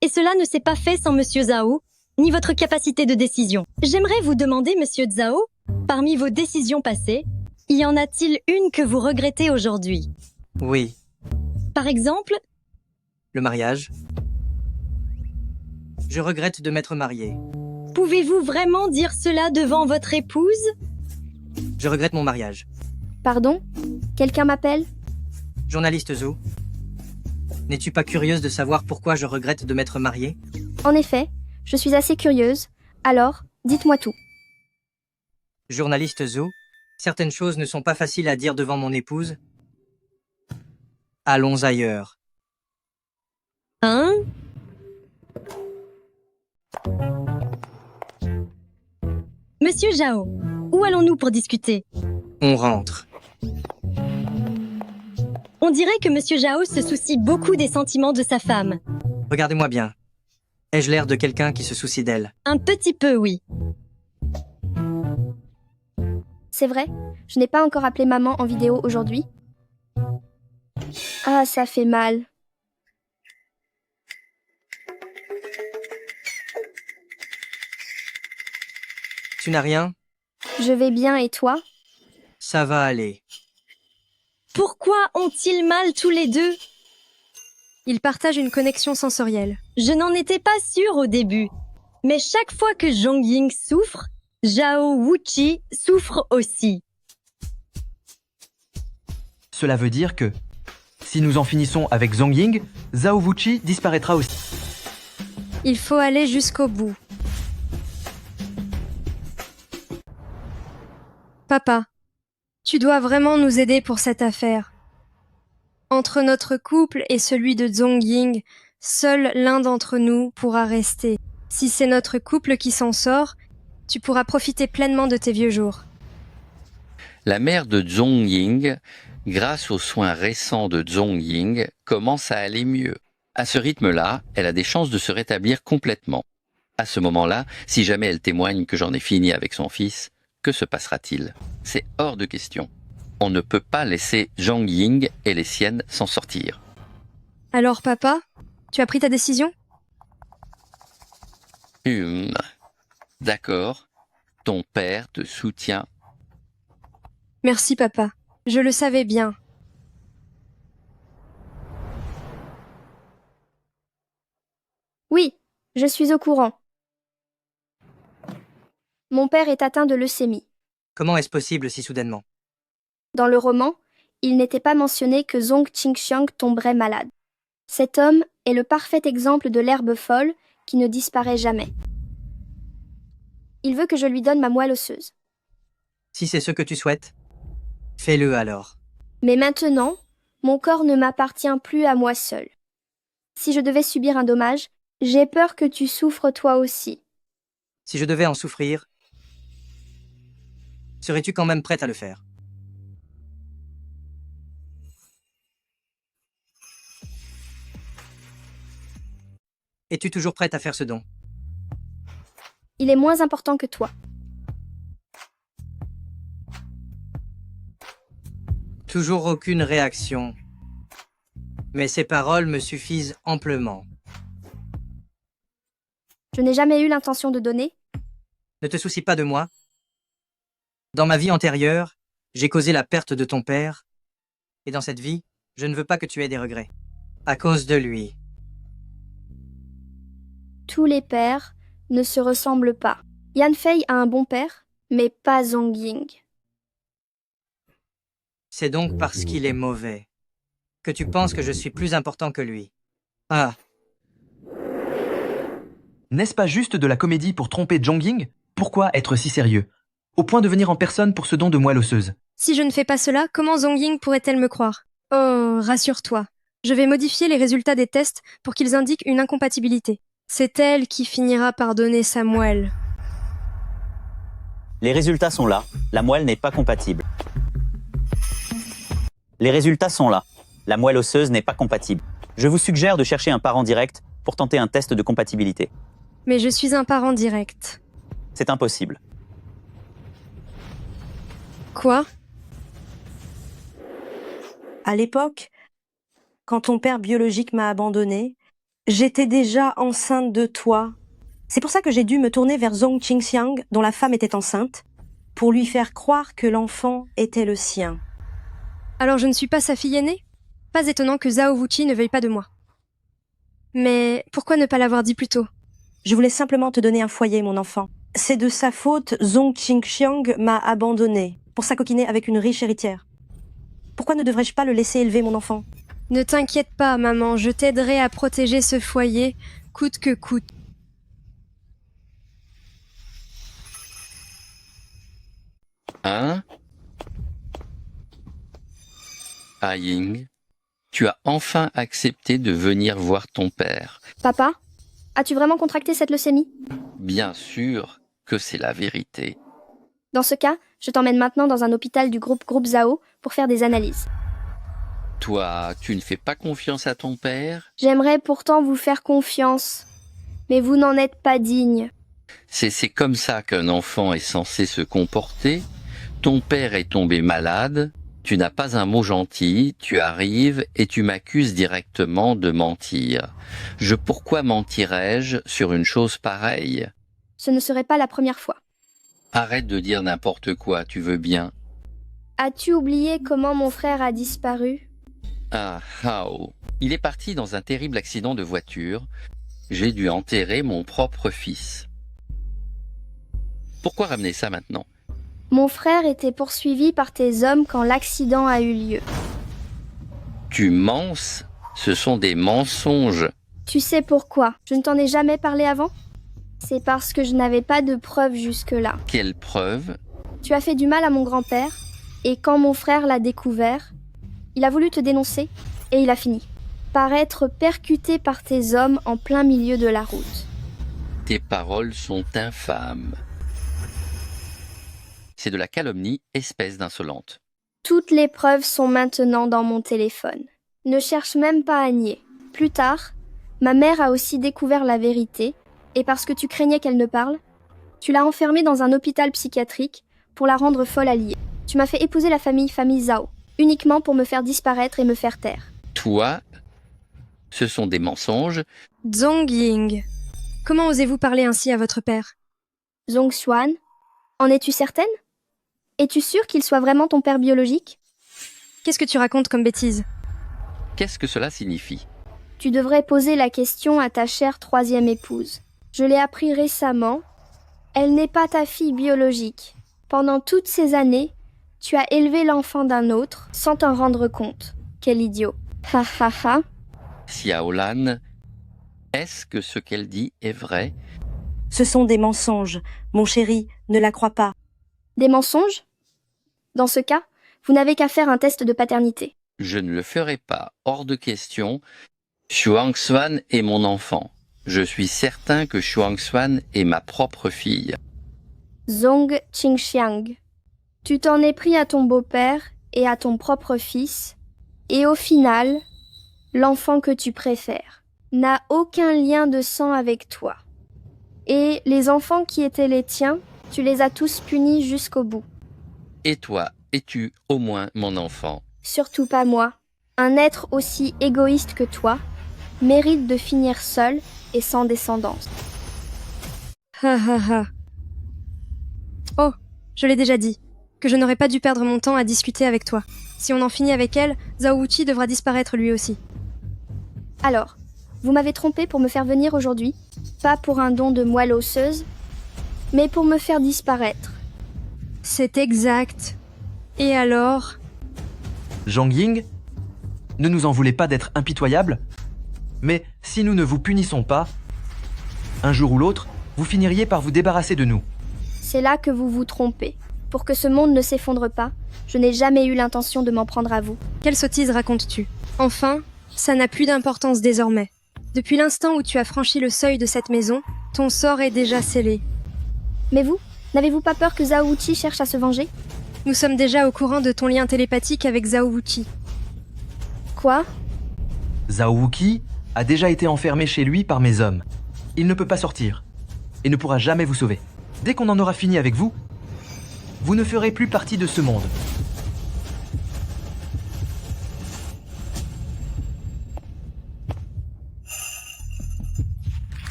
et cela ne s'est pas fait sans Monsieur Zhao, ni votre capacité de décision. J'aimerais vous demander, Monsieur Zhao, parmi vos décisions passées, y en a-t-il une que vous regrettez aujourd'hui? Oui. Par exemple, Le mariage. Je regrette de m'être marié. pouvez-vous vraiment dire cela devant votre épouse? Je regrette mon mariage. Pardon? Quelqu'un m'appelle? Journaliste Zhou, n'es-tu pas curieuse de savoir pourquoi je regrette de m'être mariée? En effet, je suis assez curieuse. Alors, dites-moi tout. Journaliste Zhou, certaines choses ne sont pas faciles à dire devant mon épouse. Allons ailleurs. Hein? Monsieur Zhao, Où allons-nous pour discuter? On rentre. On dirait que Monsieur Zhao se soucie beaucoup des sentiments de sa femme. Regardez-moi bien. Ai-je l'air de quelqu'un qui se soucie d'elle? Un petit peu, oui. C'est vrai, je n'ai pas encore appelé maman en vidéo aujourd'hui. Ah, ça fait mal. Tu n'as rien? Je vais bien et toi? Ça va aller. Pourquoi ont-ils mal tous les deux? Ils partagent une connexion sensorielle. Je n'en étais pas sûre au début. Mais chaque fois que Zhongying souffre, Zhao Wuqi souffre aussi. Cela veut dire que, si nous en finissons avec Zhongying, Zhao Wuqi disparaîtra aussi. Il faut aller jusqu'au bout. Papa, tu dois vraiment nous aider pour cette affaire. Entre notre couple et celui de Zhongying, seul l'un d'entre nous pourra rester. Si c'est notre couple qui s'en sort, tu pourras profiter pleinement de tes vieux jours. La mère de Zhongying, grâce aux soins récents de Zhongying, commence à aller mieux. À ce rythme-là, elle a des chances de se rétablir complètement. À ce moment-là, si jamais elle témoigne que j'en ai fini avec son fils, que se passera-t-il? C'est hors de question. On ne peut pas laisser Zhongying et les siennes s'en sortir. Alors papa, tu as pris ta décision? D'accord, ton père te soutient. Merci papa, je le savais bien. Oui, je suis au courant. Mon père est atteint de leucémie. Comment est-ce possible si soudainement? Dans le roman, il n'était pas mentionné que Zhong Qingxiang tomberait malade. Cet homme est le parfait exemple de l'herbe folle qui ne disparaît jamais. Il veut que je lui donne ma moelle osseuse. Si c'est ce que tu souhaites, fais-le alors. Mais maintenant, mon corps ne m'appartient plus à moi seul. Si je devais subir un dommage, j'ai peur que tu souffres toi aussi. Si je devais en souffrir, serais-tu quand même prête à le faire? Es-tu toujours prête à faire ce don? Il est moins important que toi. Toujours aucune réaction. Mais ces paroles me suffisent amplement. Je n'ai jamais eu l'intention de donner. Ne te soucie pas de moi. Dans ma vie antérieure, j'ai causé la perte de ton père. Et dans cette vie, je ne veux pas que tu aies des regrets. À cause de lui. Tous les pères ne se ressemblent pas. Yan Fei a un bon père, mais pas Zhongying. C'est donc parce qu'il est mauvais que tu penses que je suis plus important que lui. Ah. N'est-ce pas juste de la comédie pour tromper Zhongying? Pourquoi être si sérieux? Au point de venir en personne pour ce don de moelle osseuse. Si je ne fais pas cela, comment Zhongying pourrait-elle me croire? Oh, rassure-toi. Je vais modifier les résultats des tests pour qu'ils indiquent une incompatibilité. C'est elle qui finira par donner sa moelle. Les résultats sont là. La moelle n'est pas compatible. Les résultats sont là. La moelle osseuse n'est pas compatible. Je vous suggère de chercher un parent direct pour tenter un test de compatibilité. Mais je suis un parent direct. C'est impossible. Quoi? À l'époque, quand ton père biologique m'a abandonnée, j'étais déjà enceinte de toi. C'est pour ça que j'ai dû me tourner vers Zhong Qingxiang, dont la femme était enceinte, pour lui faire croire que l'enfant était le sien. Alors je ne suis pas sa fille aînée? Pas étonnant que Zhao Wuqi ne veuille pas de moi. Mais pourquoi ne pas l'avoir dit plus tôt? Je voulais simplement te donner un foyer, mon enfant. C'est de sa faute, Zhong Qingxiang m'a abandonnée pour s'acoquiner avec une riche héritière. Pourquoi ne devrais-je pas le laisser élever, mon enfant? Ne t'inquiète pas, maman, je t'aiderai à protéger ce foyer, coûte que coûte. Hein? Ying, tu as enfin accepté de venir voir ton père. Papa, as-tu vraiment contracté cette leucémie? Bien sûr que c'est la vérité. Dans ce cas, je t'emmène maintenant dans un hôpital du groupe Zhao pour faire des analyses. Toi, tu ne fais pas confiance à ton père? J'aimerais pourtant vous faire confiance, mais vous n'en êtes pas digne. C'est comme ça qu'un enfant est censé se comporter. Ton père est tombé malade, tu n'as pas un mot gentil, tu arrives et tu m'accuses directement de mentir. Pourquoi mentirais-je sur une chose pareille? Ce ne serait pas la première fois. Arrête de dire n'importe quoi, tu veux bien? As-tu oublié comment mon frère a disparu? Ah, Hao. Il est parti dans un terrible accident de voiture. J'ai dû enterrer mon propre fils. Pourquoi ramener ça maintenant? Mon frère était poursuivi par tes hommes quand l'accident a eu lieu. Tu mens? Ce sont des mensonges. Tu sais pourquoi? Je ne t'en ai jamais parlé avant? C'est parce que je n'avais pas de preuves jusque-là. Quelle preuve? Tu as fait du mal à mon grand-père, et quand mon frère l'a découvert, il a voulu te dénoncer, et il a fini par être percuté par tes hommes en plein milieu de la route. Tes paroles sont infâmes. C'est de la calomnie, espèce d'insolente. Toutes les preuves sont maintenant dans mon téléphone. Ne cherche même pas à nier. Plus tard, ma mère a aussi découvert la vérité, et parce que tu craignais qu'elle ne parle, tu l'as enfermée dans un hôpital psychiatrique pour la rendre folle à lier. Tu m'as fait épouser la famille Zhao, uniquement pour me faire disparaître et me faire taire. Toi, ce sont des mensonges. Zongying, comment osez-vous parler ainsi à votre père? Zhongshuan, en es-tu certaine? Es-tu sûre qu'il soit vraiment ton père biologique? Qu'est-ce que tu racontes comme bêtise? Qu'est-ce que cela signifie? Tu devrais poser la question à ta chère troisième épouse. Je l'ai appris récemment. Elle n'est pas ta fille biologique. Pendant toutes ces années, tu as élevé l'enfant d'un autre sans t'en rendre compte. Quel idiot. Ha ha ha. Xiaolan, est-ce que ce qu'elle dit est vrai? Ce sont des mensonges. Mon chéri, ne la crois pas. Des mensonges? Dans ce cas, vous n'avez qu'à faire un test de paternité. Je ne le ferai pas. Hors de question. Shuangxuan est mon enfant. Je suis certain que Shuangxuan est ma propre fille. Zong Qingxiang. Tu t'en es pris à ton beau-père et à ton propre fils, et au final, l'enfant que tu préfères n'a aucun lien de sang avec toi. Et les enfants qui étaient les tiens, tu les as tous punis jusqu'au bout. Et toi, es-tu au moins mon enfant? Surtout pas moi. Un être aussi égoïste que toi mérite de finir seul et sans descendance. Ha ha ha. Oh, je l'ai déjà dit, que je n'aurais pas dû perdre mon temps à discuter avec toi. Si on en finit avec elle, Zhao Wuqi devra disparaître lui aussi. Alors, vous m'avez trompé pour me faire venir aujourd'hui, pas pour un don de moelle osseuse, mais pour me faire disparaître. C'est exact. Et alors? Zhang Ying, ne nous en voulez pas d'être impitoyables, mais si nous ne vous punissons pas, un jour ou l'autre, vous finiriez par vous débarrasser de nous. C'est là que vous vous trompez. Pour que ce monde ne s'effondre pas, je n'ai jamais eu l'intention de m'en prendre à vous. Quelle sottise racontes-tu? Enfin, ça n'a plus d'importance désormais. Depuis l'instant où tu as franchi le seuil de cette maison, ton sort est déjà scellé. Mais vous, n'avez-vous pas peur que Zhao Wuqi cherche à se venger? Nous sommes déjà au courant de ton lien télépathique avec Zhao Wuqi. Quoi? Zhao Wuqi a déjà été enfermé chez lui par mes hommes. Il ne peut pas sortir et ne pourra jamais vous sauver. Dès qu'on en aura fini avec vous, vous ne ferez plus partie de ce monde.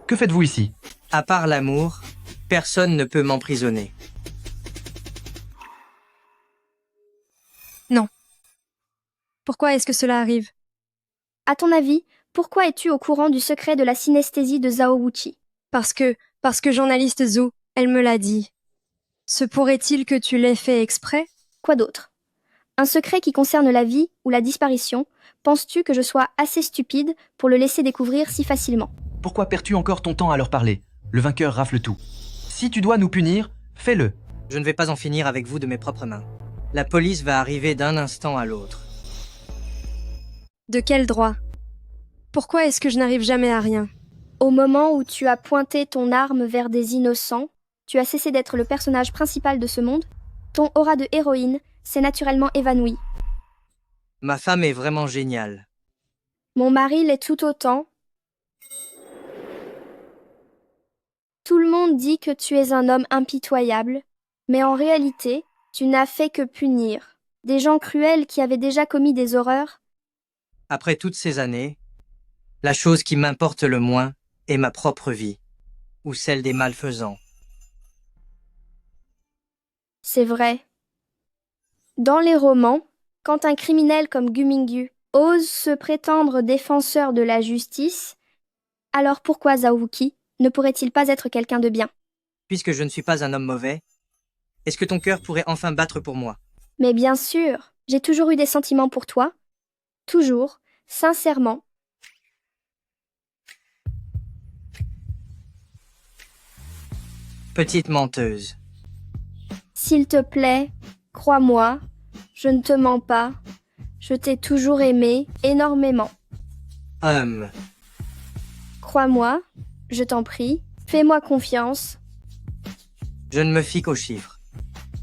Que faites-vous ici? À part l'amour, personne ne peut m'emprisonner. Non. Pourquoi est-ce que cela arrive? À ton avis, pourquoi es-tu au courant du secret de la synesthésie de Zhao Wuqi? Parce que journaliste Zhou, elle me l'a dit. Se pourrait-il que tu l'aies fait exprès? Quoi d'autre? Un secret qui concerne la vie ou la disparition, penses-tu que je sois assez stupide pour le laisser découvrir si facilement? Pourquoi perds-tu encore ton temps à leur parler? Le vainqueur rafle tout. Si tu dois nous punir, fais-le. Je ne vais pas en finir avec vous de mes propres mains. La police va arriver d'un instant à l'autre. De quel droit? Pourquoi est-ce que je n'arrive jamais à rien? Au moment où tu as pointé ton arme vers des innocents, tu as cessé d'être le personnage principal de ce monde, ton aura de héroïne s'est naturellement évanoui. Ma femme est vraiment géniale. Mon mari l'est tout autant. Tout le monde dit que tu es un homme impitoyable, mais en réalité, tu n'as fait que punir. Des gens cruels qui avaient déjà commis des horreurs. Après toutes ces années, la chose qui m'importe le moins est ma propre vie, ou celle des malfaisants. C'est vrai. Dans les romans, quand un criminel comme Gumingu ose se prétendre défenseur de la justice, alors pourquoi Zhao Wuqi ne pourrait-il pas être quelqu'un de bien? Puisque je ne suis pas un homme mauvais, est-ce que ton cœur pourrait enfin battre pour moi? Mais bien sûr, j'ai toujours eu des sentiments pour toi. Toujours, sincèrement. Petite menteuse. S'il te plaît, crois-moi, je ne te mens pas. Je t'ai toujours aimé énormément. Crois-moi, je t'en prie, fais-moi confiance. Je ne me fie qu'aux chiffres.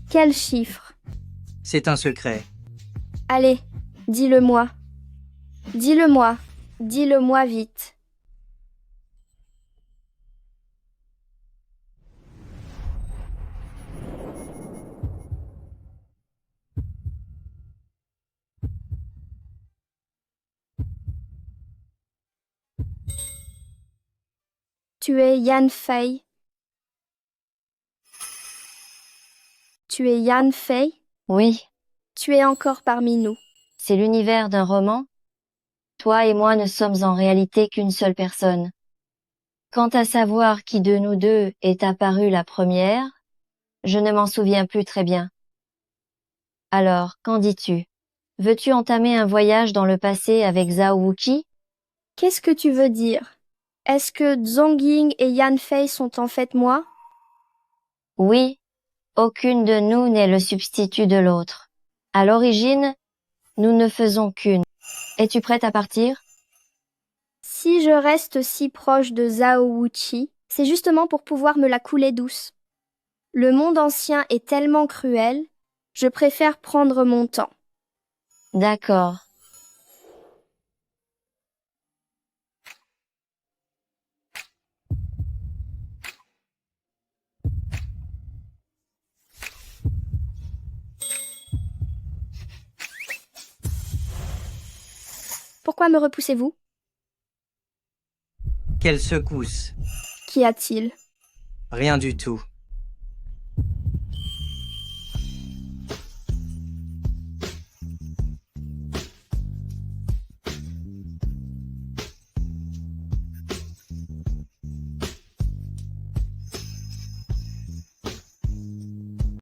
Quel chiffre? C'est un secret. Allez, dis-le-moi. Dis-le-moi. Dis-le-moi vite. Tu es Yan Fei. Tu es Yan Fei? Oui. Tu es encore parmi nous. C'est l'univers d'un roman? Toi et moi ne sommes en réalité qu'une seule personne. Quant à savoir qui de nous deux est apparu la première, je ne m'en souviens plus très bien. Alors, qu'en dis-tu? Veux-tu entamer un voyage dans le passé avec Zhao Wuqi? Qu'est-ce que tu veux dire? Est-ce que Zongying et Yan Fei sont en fait moi? Oui. Aucune de nous n'est le substitut de l'autre. À l'origine, nous ne faisons qu'une. Es-tu prête à partir? Si je reste si proche de Zhao Wuqi, c'est justement pour pouvoir me la couler douce. Le monde ancien est tellement cruel, je préfère prendre mon temps. D'accord. Pourquoi me repoussez-vous? Quelle secousse. Qu'y a-t-il? Rien du tout.